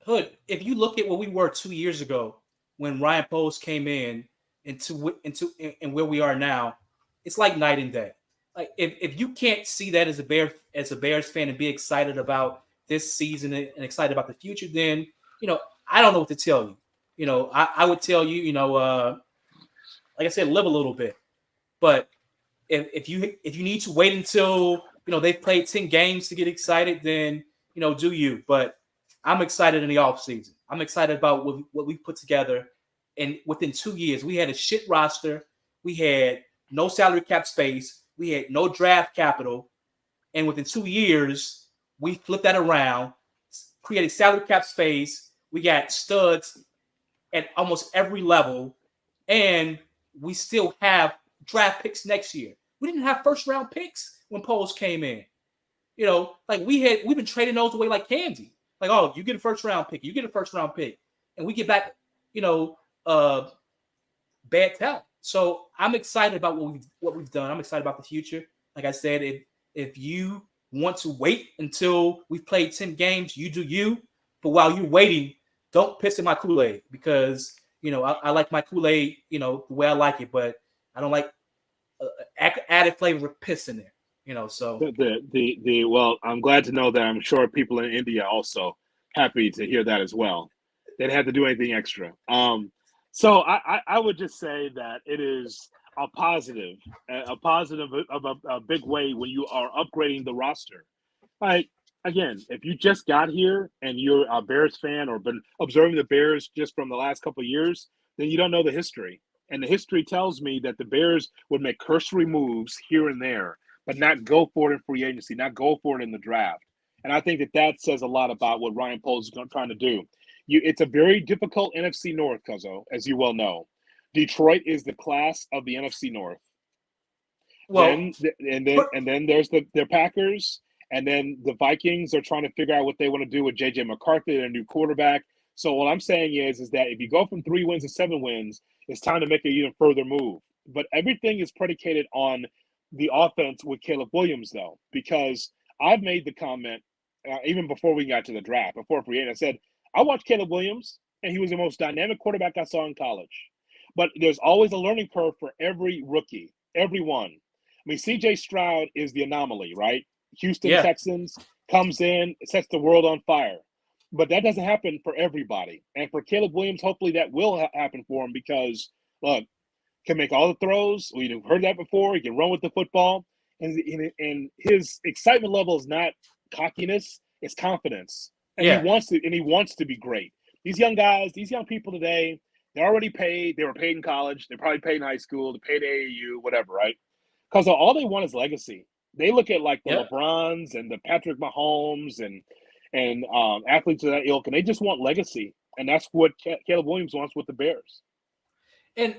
Speaker 2: Hood, if you look at what we were 2 years ago when Ryan Poles came in and where we are now, it's like night and day. Like, if you can't see that as a Bears fan and be excited about this season and excited about the future, then, you know, I don't know what to tell you. You know, I would tell you, you know, like I said, live a little bit. But if you need to wait until, you know, they've played 10 games to get excited, then, you know, do you. But I'm excited in the offseason. I'm excited about what we put together. And within 2 years, we had a shit roster. We had no salary cap space. We had no draft capital. And within 2 years, we flipped that around, created salary cap space. We got studs at almost every level. And we still have draft picks next year. We didn't have first round picks when Poles came in. You know, like we've been trading those away like candy. Like, oh, you get a first round pick, and we get back, you know, bad talent. So I'm excited about what we've done. I'm excited about the future. Like I said, if you want to wait until we've played 10 games, you do you. But while you're waiting, don't piss in my Kool-Aid, because, you know, I like my Kool-Aid, you know, the way I like it, but I don't like added flavor of piss in there, you know. So
Speaker 1: well, I'm glad to know that. I'm sure people in India also happy to hear that as well. They didn't have to do anything extra. So I would just say that it is a positive of a big way when you are upgrading the roster. Like, again, if you just got here and you're a Bears fan or been observing the Bears just from the last couple of years, then you don't know the history. And the history tells me that the Bears would make cursory moves here and there, but not go for it in free agency, not go for it in the draft. And I think that says a lot about what Ryan Poles is trying to do. It's a very difficult NFC North, Cuzzo, as you well know. Detroit is the class of the NFC North. Well, and then there's their Packers, and then the Vikings are trying to figure out what they want to do with J.J. McCarthy, their new quarterback. So what I'm saying is that if you go from 3 wins to 7 wins, it's time to make an even further move. But everything is predicated on the offense with Caleb Williams, though, because I've made the comment even before we got to the draft, before free agency, I said, I watched Caleb Williams, and he was the most dynamic quarterback I saw in college. But there's always a learning curve for every rookie, everyone. I mean, C.J. Stroud is the anomaly, right? Houston Texans comes in, sets the world on fire. But that doesn't happen for everybody. And for Caleb Williams, hopefully that will happen for him, because, look, can make all the throws. We've heard that before. He can run with the football. And his excitement level is not cockiness, it's confidence. And he wants to be great. these young guys, these young people today, they're already paid. They were paid in college. They're probably paid in high school. They're paid AAU, whatever, right? Because all they want is legacy. They look at like the LeBrons and the Patrick Mahomes and athletes of that ilk, and they just want legacy. And that's what Caleb Williams wants with the Bears.
Speaker 2: And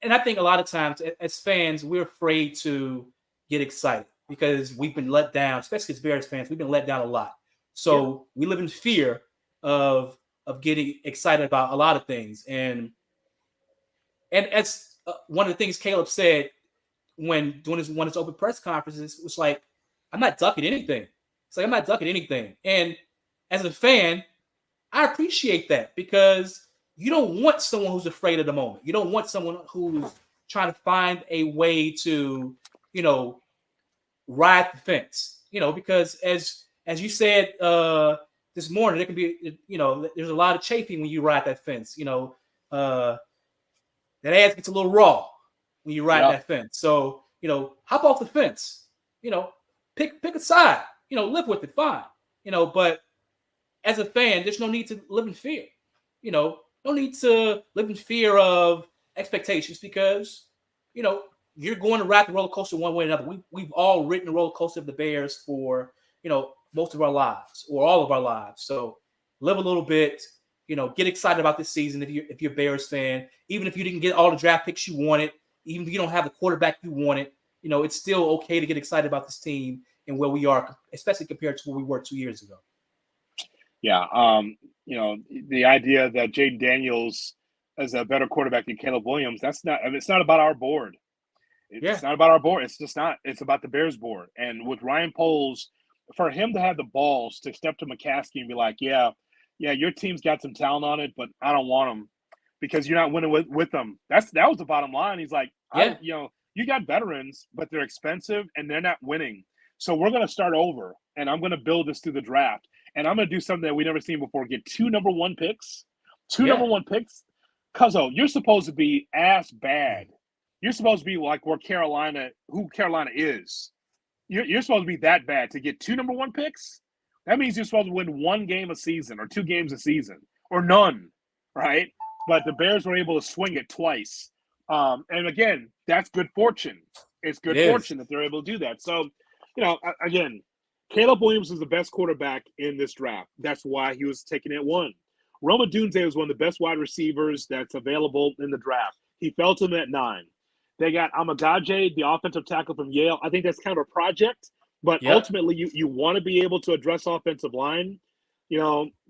Speaker 2: I think a lot of times as fans, we're afraid to get excited because we've been let down, especially as Bears fans. We've been let down a lot. So we live in fear of getting excited about a lot of things. And as one of the things Caleb said when doing one of his open press conferences was like, I'm not ducking anything. It's like, I'm not ducking anything. And as a fan, I appreciate that because you don't want someone who's afraid of the moment. You don't want someone who's trying to find a way to, ride the fence, because as you said this morning, there can be, there's a lot of chafing when you ride that fence, that ass gets a little raw when you ride that fence. So, hop off the fence, pick a side, live with it, fine, but as a fan, there's no need to live in fear, no need to live in fear of expectations because, you're going to ride the roller coaster one way or another. We've all ridden the roller coaster of the Bears for, most of our lives or all of our lives. So live a little bit, get excited about this season if you're a Bears fan. Even if you didn't get all the draft picks you wanted, even if you don't have the quarterback you wanted, it's still okay to get excited about this team and where we are, especially compared to where we were 2 years ago.
Speaker 1: Yeah. The idea that Jaden Daniels is a better quarterback than Caleb Williams, it's not about our board. It's not about our board. It's just not. It's about the Bears board. And with Ryan Poles, for him to have the balls to step to McCaskey and be like, yeah, your team's got some talent on it, but I don't want them because you're not winning with them. That was the bottom line. He's like, you got veterans, but they're expensive and they're not winning. So we're going to start over, and I'm going to build this through the draft. And I'm going to do something that we've never seen before, get two number one picks. Number one picks. Cuzzo, you're supposed to be ass bad. You're supposed to be like who Carolina is. You're supposed to be that bad to get two number one picks. That means you're supposed to win one game a season or 2 games a season or none, right? But the Bears were able to swing it twice. And again, that's good fortune. It's good fortune that they're able to do that. So, again, Caleb Williams is the best quarterback in this draft. That's why he was taken at 1. Roma Dunze was one of the best wide receivers that's available in the draft. He fell to him at 9. They got Amagaje, the offensive tackle from Yale. I think that's kind of a project, but ultimately you want to be able to address offensive line.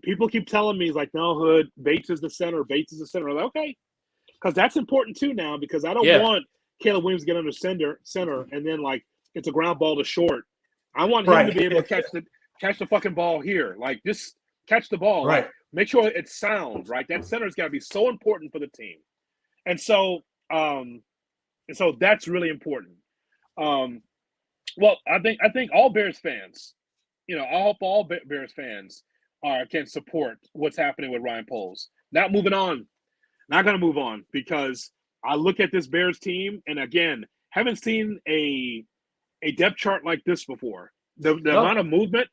Speaker 1: People keep telling me, like, no, Hood, Bates is the center. I'm like, okay, because that's important too now because I don't want Caleb Williams to get under center and then, like, it's a ground ball to short. I want him to be able to catch the fucking ball here. Like, just catch the ball.
Speaker 2: Right.
Speaker 1: Like, make sure it's sound, right? That center's got to be so important for the team. And so that's really important. Well, I think all Bears fans, I hope all Bears fans can support what's happening with Ryan Poles. Not moving on. Not going to move on because I look at this Bears team and, again, haven't seen a depth chart like this before. The amount of movement,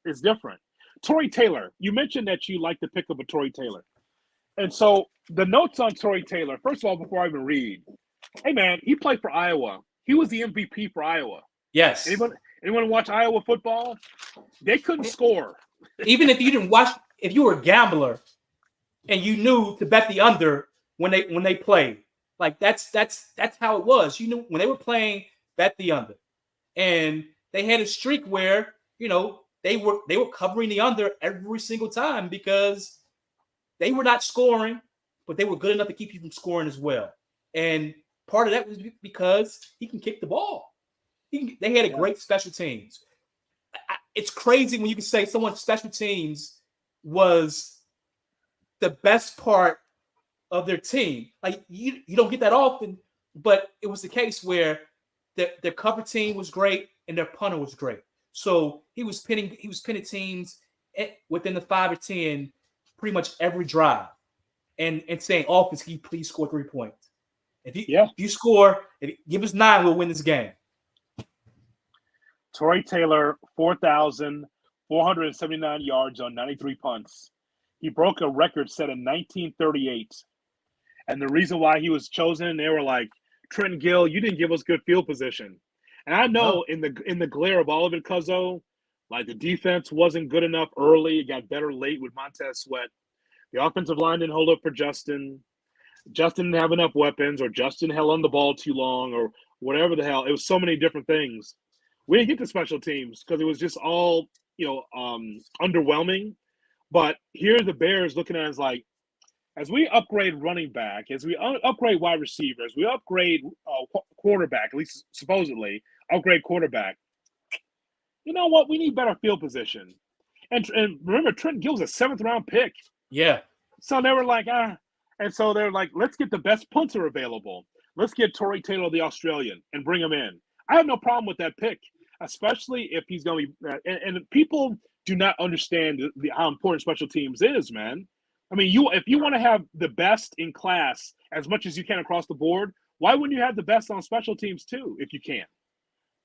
Speaker 1: it's different. Torrey Taylor, you mentioned that you like the pick of a Torrey Taylor. And so the notes on Torrey Taylor, first of all, before I even read, hey, man, he played for Iowa. He was the MVP for Iowa.
Speaker 2: Yes.
Speaker 1: Anyone watch Iowa football? They couldn't score.
Speaker 2: Even if you didn't watch, if you were a gambler and you knew to bet the under when they played, like that's how it was. You knew when they were playing, bet the under. And they had a streak where, they were covering the under every single time because they were not scoring, but they were good enough to keep you from scoring as well. And part of that was because he can kick the ball. They had a great special teams. It's crazy when you can say someone's special teams was the best part of their team. Like you don't get that often, but it was the case where their cover team was great and their punter was great. So he was pinning teams within the 5 or 10 pretty much every drive, and saying, "Offense, can you please score 3 points? If you score, give us 9, we'll win this game."
Speaker 1: Torrey Taylor, 4,479 yards on 93 punts. He broke a record set in 1938. And the reason why he was chosen, they were like, Trenton Gill, you didn't give us good field position. And I know in the glare of all of it, Cuzzo, like the defense wasn't good enough early. It got better late with Montez Sweat. The offensive line didn't hold up for Justin. Justin didn't have enough weapons, or Justin held on the ball too long, or whatever the hell. It was so many different things. We didn't get to special teams because it was just all, underwhelming. But here the Bears looking at it as we upgrade running back, as we upgrade wide receivers, we upgrade quarterback, at least supposedly upgrade quarterback. You know what? We need better field position. And remember, Trent Gill's a 7th-round pick.
Speaker 2: Yeah.
Speaker 1: So they were like, And so they're like, let's get the best punter available. Let's get Torrey Taylor, the Australian, and bring him in. I have no problem with that pick, especially if he's going to be and people do not understand how important special teams is, man. I mean, if you want to have the best in class as much as you can across the board, why wouldn't you have the best on special teams too, if you can?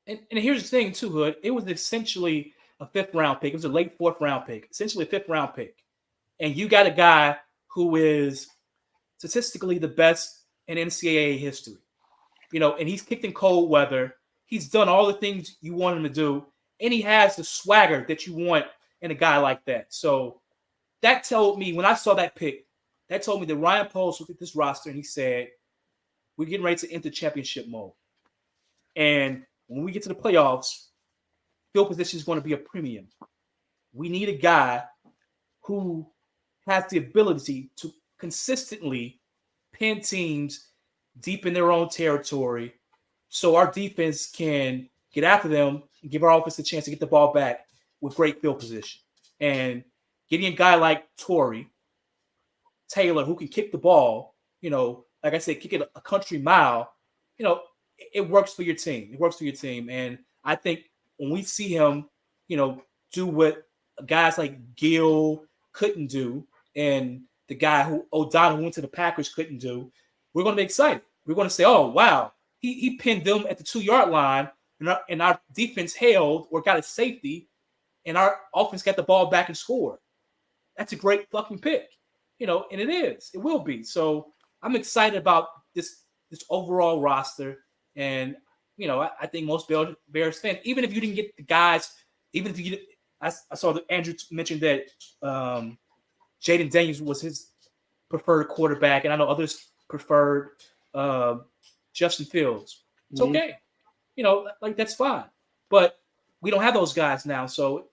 Speaker 2: And here's the thing too, Hood. It was essentially a 5th-round pick. It was a late 4th-round pick, essentially a 5th-round pick. And you got a guy who is statistically the best in NCAA history. And he's kicked in cold weather. He's done all the things you want him to do. And he has the swagger that you want in a guy like that. So that told me, when I saw that pick, that told me that Ryan Poles looked at this roster and he said, we're getting ready to enter championship mode. And when we get to the playoffs, field position is going to be a premium. We need a guy who has the ability to consistently pin teams deep in their own territory so our defense can get after them and give our offense a chance to get the ball back with great field position. And getting a guy like Torrey Taylor who can kick the ball, like I said, kick it a country mile, it works for your team. It works for your team. And I think when we see him, do what guys like Gill couldn't do and the guy who O'Donnell went to the Packers couldn't do, we're going to be excited. We're going to say, oh, wow, he pinned them at the 2-yard line and our defense held or got a safety and our offense got the ball back and scored. That's a great fucking pick, and it is. It will be. So I'm excited about this overall roster. And, I think most Bears fans, even if you didn't get the guys, even if you I saw that Andrew mentioned that Jaden Daniels was his preferred quarterback, and I know others preferred Justin Fields. It's okay. That's fine. But we don't have those guys now. So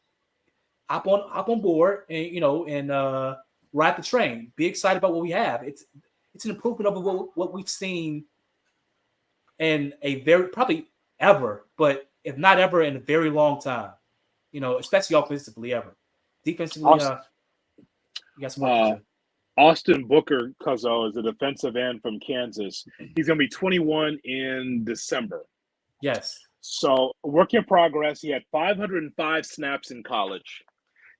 Speaker 2: hop on board and ride the train. Be excited about what we have. It's an improvement over what we've seen in a very probably ever, but if not ever in a very long time. Especially offensively ever. Defensively, you got some work.
Speaker 1: Austin Booker, Cuzzo, is a defensive end from Kansas. He's going to be 21 in December.
Speaker 2: Yes.
Speaker 1: So, work in progress. He had 505 snaps in college.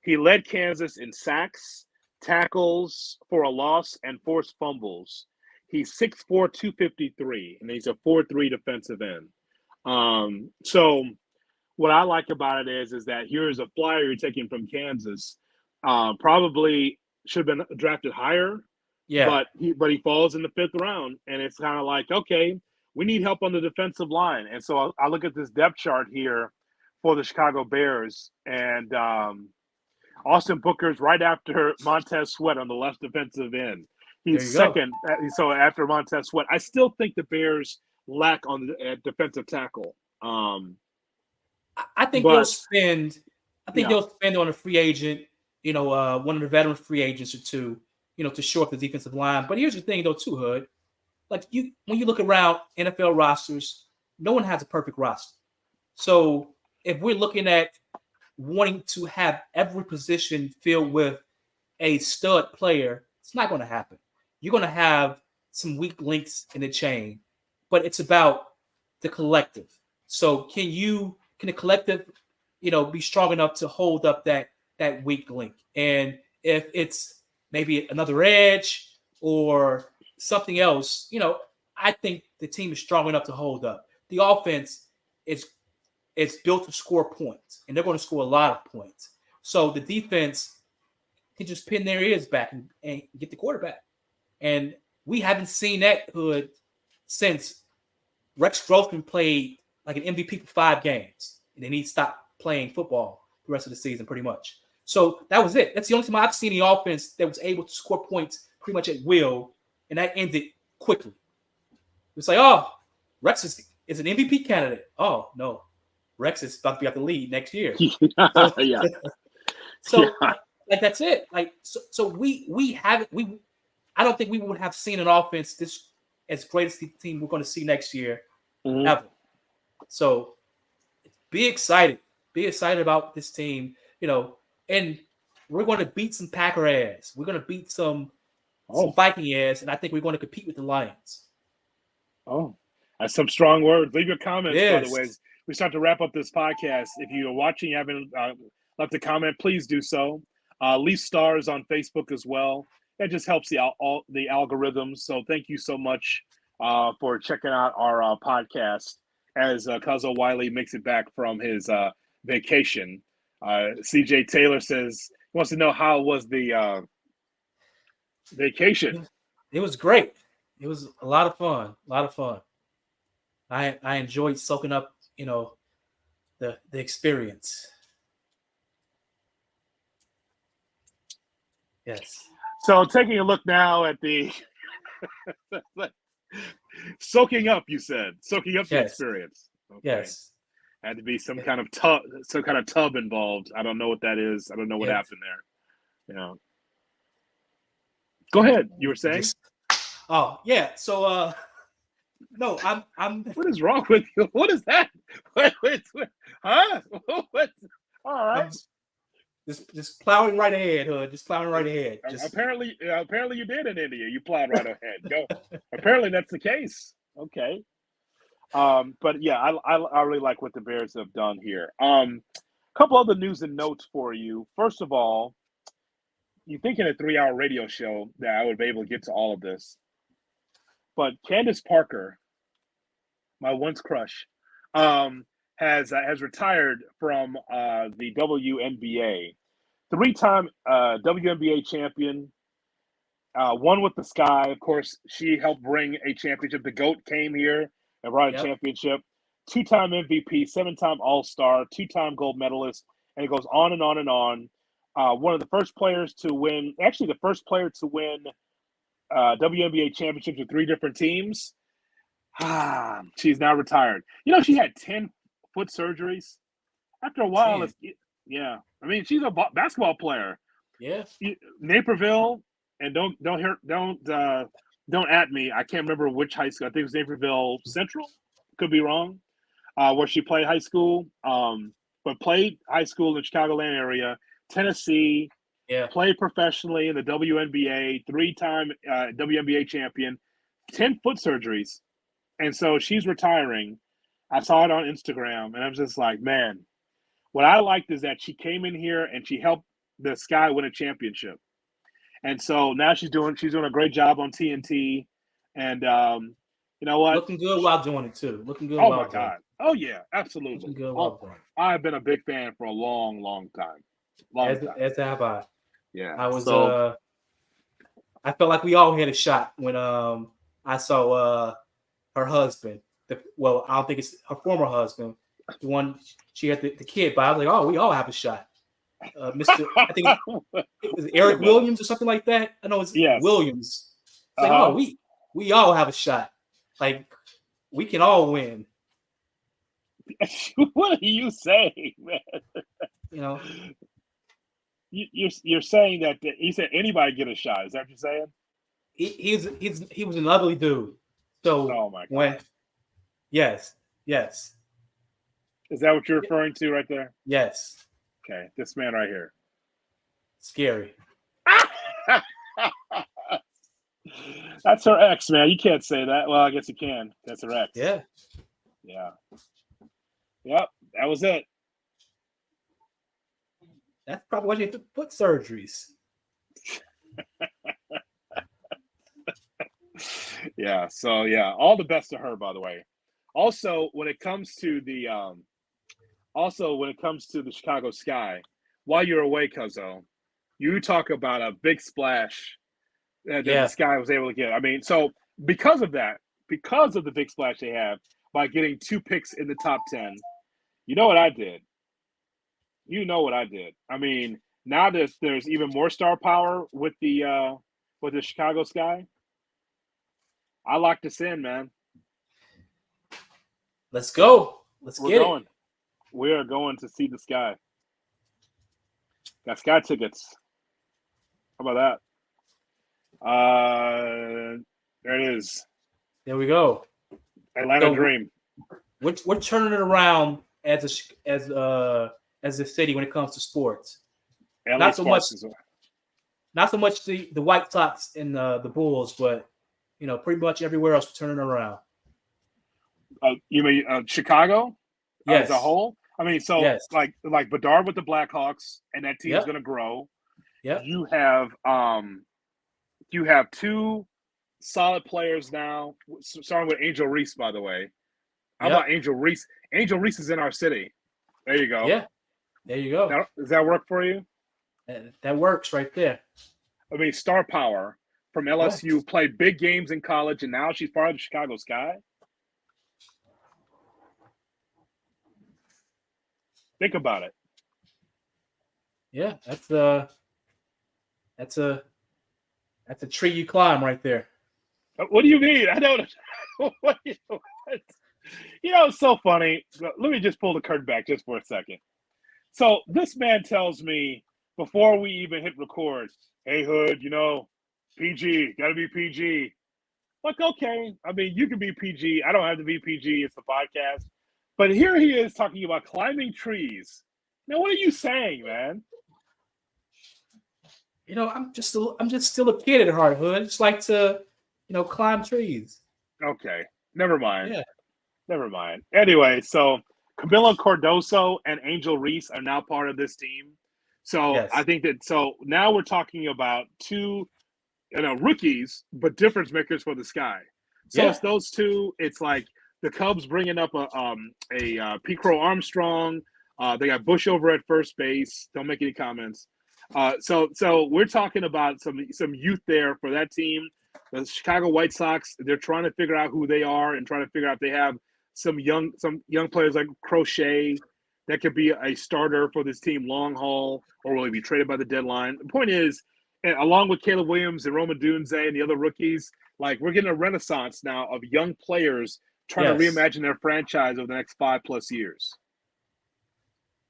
Speaker 1: He led Kansas in sacks, tackles for a loss, and forced fumbles. He's 6'4", 253, and he's a 4'3" defensive end. So, what I like about it is that here's a flyer you're taking from Kansas. Probably should have been drafted higher.
Speaker 2: Yeah.
Speaker 1: But he falls in the 5th round, and it's kind of like, okay, we need help on the defensive line. And so I look at this depth chart here for the Chicago Bears, and Austin Booker's right after Montez Sweat on the left defensive end. He's second. So after Montez Sweat, I still think the Bears lack on the defensive tackle.
Speaker 2: I think they'll spend. They'll spend on a free agent. One of the veteran free agents or two. To shore up the defensive line. But here's the thing, though, too, Hood. When you look around NFL rosters, no one has a perfect roster. So if we're looking at wanting to have every position filled with a stud player, it's not going to happen. You're going to have some weak links in the chain, but it's about the collective. So can the collective, be strong enough to hold up that weak link? And if it's maybe another edge or something else, I think the team is strong enough to hold up. The offense is built to score points, and they're going to score a lot of points. So the defense can just pin their ears back and get the quarterback. And we haven't seen that hood since Rex Grossman played like an MVP for 5 games. And then he stopped playing football the rest of the season pretty much. So that was it. That's the only time I've seen the offense that was able to score points pretty much at will, and that ended quickly. It's like, oh, Rex is an MVP candidate. Oh, no. Rex is about to be out the lead next year. So,
Speaker 1: yeah.
Speaker 2: So like that's it. Like so we haven't I don't think we would have seen an offense this as great as the team we're going to see next year ever. So be excited. Be excited about this team, and we're going to beat some Packer ass. We're going to beat some Viking ass, and I think we're going to compete with the Lions.
Speaker 1: Oh, that's some strong words. Leave your comments, by the way, as we start to wrap up this podcast. If you are watching, you haven't left a comment, please do so. Leave stars on Facebook as well. That just helps the algorithms. So thank you so much for checking out our podcast as Cuzzo Wiley makes it back from his vacation. CJ Taylor says he wants to know how was the vacation.
Speaker 2: It was great. It was a lot of fun. I enjoyed soaking up, the experience. Yes.
Speaker 1: So taking a look now at the soaking up, you said. Soaking up the experience. Okay.
Speaker 2: Yes.
Speaker 1: Had to be some kind of tub involved. I don't know what that is. I don't know what happened there. Go ahead. You were saying?
Speaker 2: So no, I'm
Speaker 1: what is wrong with you? What is that? Wait. Huh? What? All right.
Speaker 2: Just plowing right ahead, Hood. Just plowing right ahead.
Speaker 1: Apparently you did in India. You plowed right ahead. Go. Apparently that's the case. Okay. But yeah, I really like what the Bears have done here. A couple other news and notes for you. First of all, you think in a 3-hour radio show that I would be able to get to all of this, but Candace Parker, my once crush, has retired from the WNBA. 3-time WNBA champion, one with the Sky. Of course, she helped bring a championship. The GOAT came here and brought a championship. 2-time MVP, 7-time All-Star, 2-time gold medalist, and it goes on and on and on. One of the first players to win, actually the first player to win WNBA championships with 3 different teams. She's now retired. She had 10 foot surgeries. After a while, I mean, she's a basketball player.
Speaker 2: Yeah.
Speaker 1: Naperville, and don't at me. I can't remember which high school. I think it was Naperville Central. Could be wrong. Where she played high school, but played high school in the Chicagoland area. Tennessee.
Speaker 2: Yeah.
Speaker 1: Played professionally in the WNBA. 3-time WNBA champion. 10 foot surgeries, and so she's retiring. I saw it on Instagram, and I'm just like, man. What I liked is that she came in here and she helped the Sky win a championship, and so now she's doing a great job on TNT, and you know what?
Speaker 2: Looking good while doing it too. Looking good.
Speaker 1: Oh my God! Oh yeah, absolutely.
Speaker 2: Looking good while doing it.
Speaker 1: I've been a big fan for a long, long time.
Speaker 2: As have I.
Speaker 1: Yeah,
Speaker 2: I was. I felt like we all had a shot when I saw her husband. I don't think it's her former husband. The one she had the kid by. I was like, oh, we all have a shot. Mr. I think it was Eric Williams or something like that. I know it's Williams. It's like, we all have a shot. Like, we can all win.
Speaker 1: What are you saying, man? You're saying that he said anybody get a shot. Is that what you're saying?
Speaker 2: He was an ugly dude. So
Speaker 1: oh my God.
Speaker 2: Yes.
Speaker 1: Is that what you're referring to right there?
Speaker 2: Yes.
Speaker 1: Okay, this man right here.
Speaker 2: Scary.
Speaker 1: That's her ex, man. You can't say that. Well, I guess you can. That's her ex.
Speaker 2: Yeah.
Speaker 1: Yep, that was it.
Speaker 2: That's probably why she had foot surgeries.
Speaker 1: Yeah, so all the best to her, by the way. Also, when it comes to the Chicago Sky, while you're away, Cuzzo, You talk about a big splash that the Sky was able to get. I mean, so because of that, because of the big splash they have by getting 2 picks in the top 10, you know what I did? You know what I did. I mean, now that there's even more star power with the Chicago Sky, I locked this in, man.
Speaker 2: Let's go.
Speaker 1: We're going. We are going to see the Sky. Got Sky tickets. How about that? There it is.
Speaker 2: There we go.
Speaker 1: Atlanta Dream.
Speaker 2: We're turning it around as a city when it comes to sports. Not so much the White Sox and the Bulls, but pretty much everywhere else we're turning around.
Speaker 1: You mean Chicago?
Speaker 2: Yes.
Speaker 1: As a whole? I mean, so
Speaker 2: yes.
Speaker 1: like Bedard with the Blackhawks, and that team's going to grow.
Speaker 2: Yeah.
Speaker 1: You have 2 solid players now. Starting with Angel Reese, by the way. How about Angel Reese? Angel Reese is in our city. There you go.
Speaker 2: Yeah. There you go.
Speaker 1: Does that work for you?
Speaker 2: That works right there.
Speaker 1: I mean, star power from LSU, played big games in college, and now she's part of the Chicago Sky. Think about it.
Speaker 2: Yeah, that's a tree you climb right there.
Speaker 1: What do you mean? I don't. It's so funny. Let me just pull the curtain back just for a second. So this man tells me before we even hit record, "Hey Hood, PG, got to be PG." Like, okay, I mean, you can be PG. I don't have to be PG. It's the podcast. But here he is talking about climbing trees. Now, what are you saying, man?
Speaker 2: I'm just still a kid at heart, Hood. I just like to, climb trees.
Speaker 1: Okay, never mind.
Speaker 2: Yeah.
Speaker 1: Never mind. Anyway, so Camilo Cardoso and Angel Reese are now part of this team. So I think that now we're talking about 2, rookies, but difference makers for the Sky. So it's those 2. It's like the Cubs bringing up a P. Crow Armstrong. They got Bush over at first base. Don't make any comments. So we're talking about some youth there for that team. The Chicago White Sox, they're trying to figure out who they are and trying to figure out if they have some young players like Crochet that could be a starter for this team long haul, or will he be traded by the deadline? The point is, along with Caleb Williams and Roma Dunze and the other rookies, like, we're getting a renaissance now of young players trying to reimagine their franchise over the next 5+ years.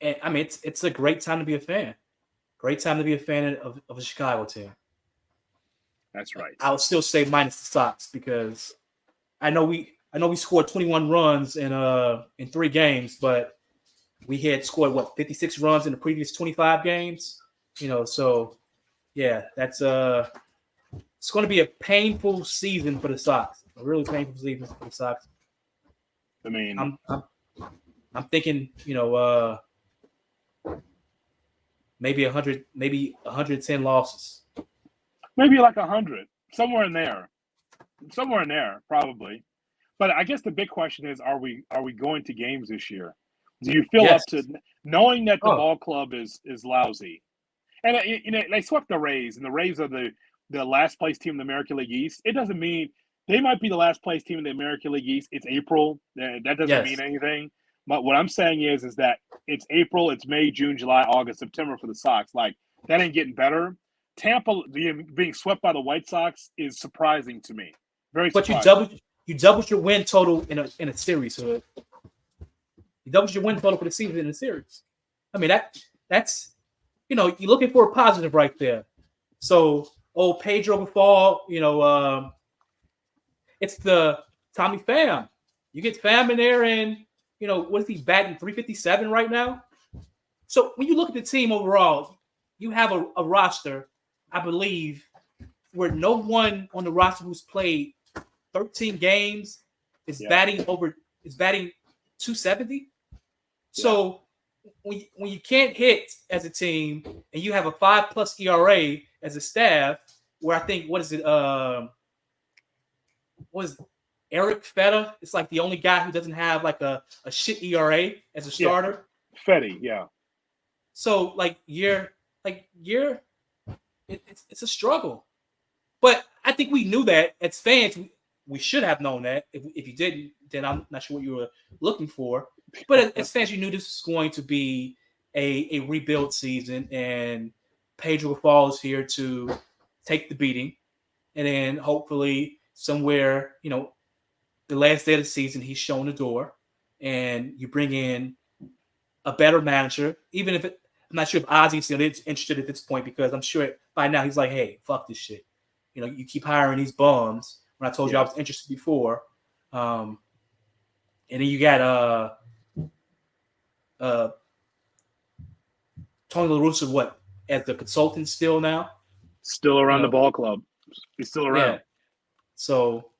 Speaker 2: And I mean, it's a great time to be a fan. Great time to be a fan of a Chicago team.
Speaker 1: That's right.
Speaker 2: I'll still say minus the Sox because I know we scored 21 runs in 3 games, but we had scored 56 runs in the previous 25 games. So yeah, that's it's going to be a painful season for the Sox. A really painful season for the Sox.
Speaker 1: I mean,
Speaker 2: I'm thinking, maybe 100, maybe 110 losses.
Speaker 1: Maybe like 100, somewhere in there, probably. But I guess the big question is, are we going to games this year? Do you feel up to knowing that the ball club is lousy? And they swept the Rays, and the Rays are the last place team in the American League East. It doesn't mean they might be the last place team in the American League East. It's April. That doesn't mean anything. But what I'm saying is that it's April, it's May, June, July, August, September for the Sox. Like, that ain't getting better. Tampa being swept by the White Sox is surprising to me. Very surprising.
Speaker 2: But you doubled your win total in a series. So you doubled your win total for the season in a series. I mean, that's you're looking for a positive right there. So Pedro Gafal, it's the Tommy Pham. You get Pham in there, and what is he batting 357 right now? So when you look at the team overall, you have a roster, I believe, where no one on the roster who's played 13 games is batting 270. Yeah. So when you can't hit as a team and you have a 5+ ERA as a staff, where I think Eric Feta is like the only guy who doesn't have like a shit ERA as a starter.
Speaker 1: Fetty, yeah.
Speaker 2: So you're it's a struggle. But I think we knew that as fans. We should have known that. If you didn't, then I'm not sure what you were looking for. But as fans, you knew this was going to be a rebuild season, and Pedro falls here to take the beating, and then hopefully somewhere, the last day of the season, he's shown the door, and you bring in a better manager. Even if I'm not sure if Ozzy's still interested at this point, because I'm sure by now he's like, hey, fuck this shit. You keep hiring these bums. When I told you I was interested before, and then you got Tony La Russa, what, as the consultant still now?
Speaker 1: Still around the ball club. He's still around.
Speaker 2: Yeah. So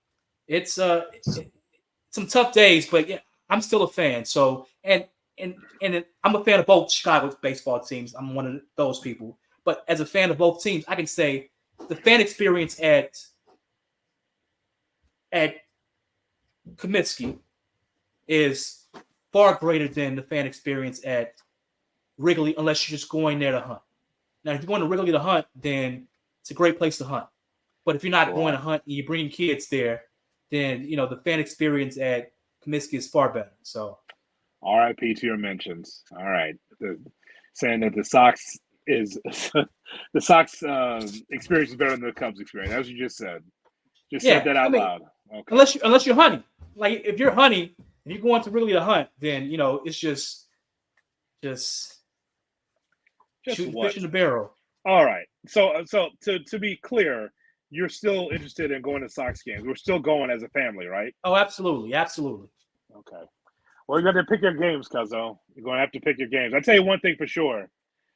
Speaker 2: it's some tough days, but yeah, I'm still a fan. So and I'm a fan of both Chicago baseball teams. I'm one of those people. But as a fan of both teams, I can say the fan experience at Comiskey is far greater than the fan experience at Wrigley, unless you're just going there to hunt. Now, if you're going to Wrigley to hunt, then it's a great place to hunt. But if you're not going to hunt and you're bringing kids there, then the fan experience at Comiskey is far better. So,
Speaker 1: R.I.P. to your mentions. All right, saying that the Sox experience is better than the Cubs experience, as you just said. Said that out loud. Okay.
Speaker 2: Unless you're hunting, like if you're hunting and you're going to Wrigley to hunt, then it's just shooting fish in the barrel.
Speaker 1: All right. So to be clear, you're still interested in going to Sox games. We're still going as a family, right?
Speaker 2: Oh, absolutely.
Speaker 1: Okay. Well, you got to pick your games, Cuzzo. You're going to have to pick your games. I tell you one thing for sure.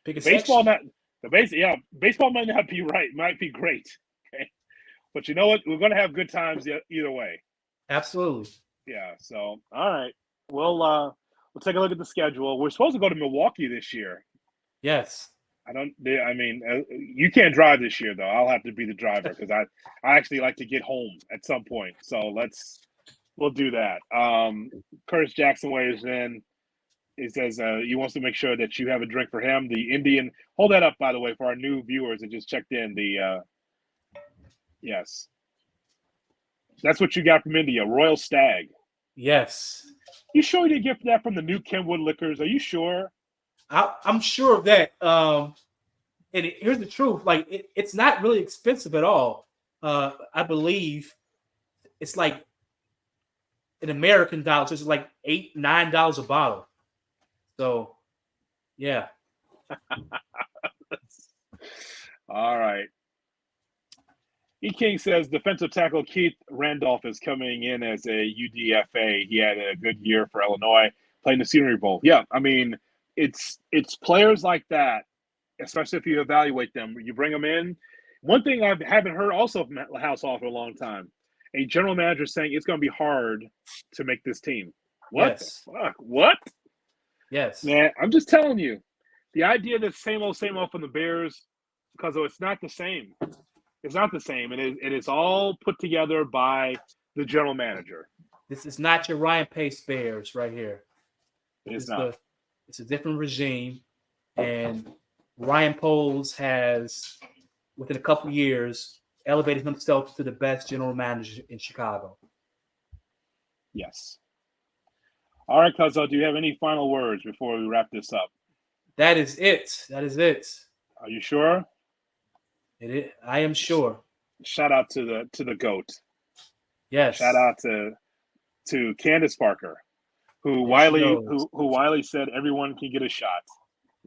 Speaker 1: Baseball might not be right. Might be great. Okay. But you know what? We're going to have good times either way.
Speaker 2: Absolutely.
Speaker 1: Yeah. So, all right. We'll take a look at the schedule. We're supposed to go to Milwaukee this year.
Speaker 2: Yes.
Speaker 1: You can't drive this year, though. I'll have to be the driver because I actually like to get home at some point. So we'll do that. Curtis Jackson weighs in. He says he wants to make sure that you have a drink for him. The Indian, hold that up, by the way, for our new viewers that just checked in. Yes. That's what you got from India, Royal Stag.
Speaker 2: Yes.
Speaker 1: You sure you didn't get that from the new Kenwood Liquors? Are you sure?
Speaker 2: I'm sure of that. And here's the truth: like it's not really expensive at all. I believe it's like in American dollars, it's like $8-9 a bottle. So, yeah.
Speaker 1: All right. E-King says defensive tackle Keith Randolph is coming in as a UDFA. He had a good year for Illinois, playing the Scenery Bowl. Yeah, I mean, it's players like that, especially if you evaluate them. You bring them in. One thing I haven't heard also from House Hall for a long time, a general manager saying it's going to be hard to make this team. What the fuck? What?
Speaker 2: Yes.
Speaker 1: Man, I'm just telling you, the idea that same old from the Bears, because it's not the same. It's not the same. It is all put together by the general manager.
Speaker 2: This is not your Ryan Pace Bears right here.
Speaker 1: It's not.
Speaker 2: It's a different regime. And Ryan Poles has, within a couple of years, elevated himself to the best general manager in Chicago.
Speaker 1: Yes. All right, Cuzzo, do you have any final words before we wrap this up?
Speaker 2: That is it.
Speaker 1: Are you sure?
Speaker 2: It is. I am sure.
Speaker 1: Shout out to the GOAT.
Speaker 2: Yes.
Speaker 1: Shout out to Candace Parker, who Wiley said everyone can get a shot.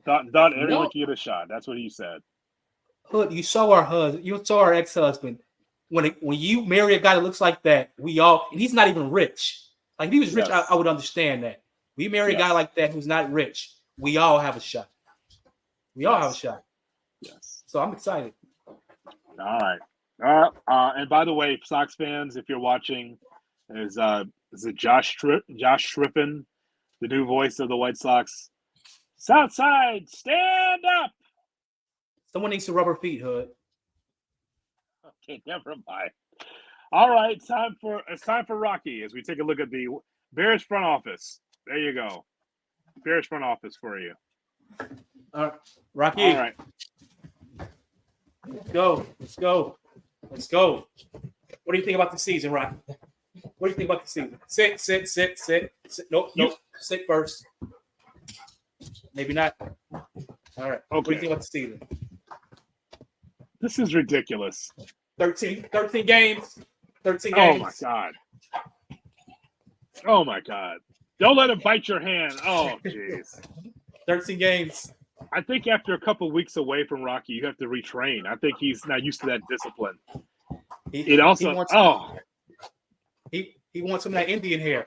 Speaker 1: Thought everyone can get a shot. That's what he said.
Speaker 2: Hood, you saw our husband. You saw our ex-husband. When you marry a guy that looks like that, and he's not even rich. Like if he was rich, I would understand that. We marry a guy like that who's not rich. We all have a shot. Yes. So I'm excited.
Speaker 1: All right. And by the way, Sox fans, if you're watching, is it Josh Schrippen, the new voice of the White Sox? Southside, stand up.
Speaker 2: Someone needs to rubber feet, Hood.
Speaker 1: Okay, never mind. All right, it's time for Rocky as we take a look at the Bears front office. There you go. Bears front office for you.
Speaker 2: Rocky.
Speaker 1: All right.
Speaker 2: Let's go. Let's go. Let's go. What do you think about the season, Rocky? What do you think about the season? Sit. Nope. Sit first. Maybe not. All right.
Speaker 1: Okay.
Speaker 2: What do you think about the season?
Speaker 1: This is ridiculous.
Speaker 2: 13 games. 13 games.
Speaker 1: Oh my God. Oh my God. Don't let him bite your hand. Oh, jeez.
Speaker 2: 13 games.
Speaker 1: I think after a couple of weeks away from Rocky, you have to retrain. I think he's not used to that discipline. He wants
Speaker 2: he wants some of that Indian hair.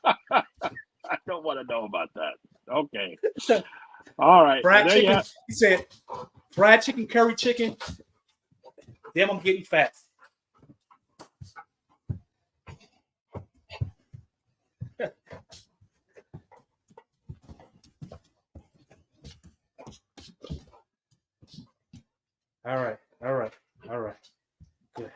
Speaker 1: I don't want to know about that. Okay. All right.
Speaker 2: Fried chicken. He said, fried chicken, curry chicken. Damn, I'm getting fat. All right. Good.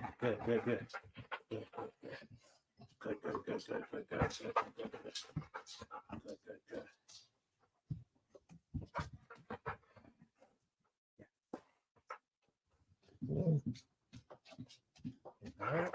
Speaker 2: All right.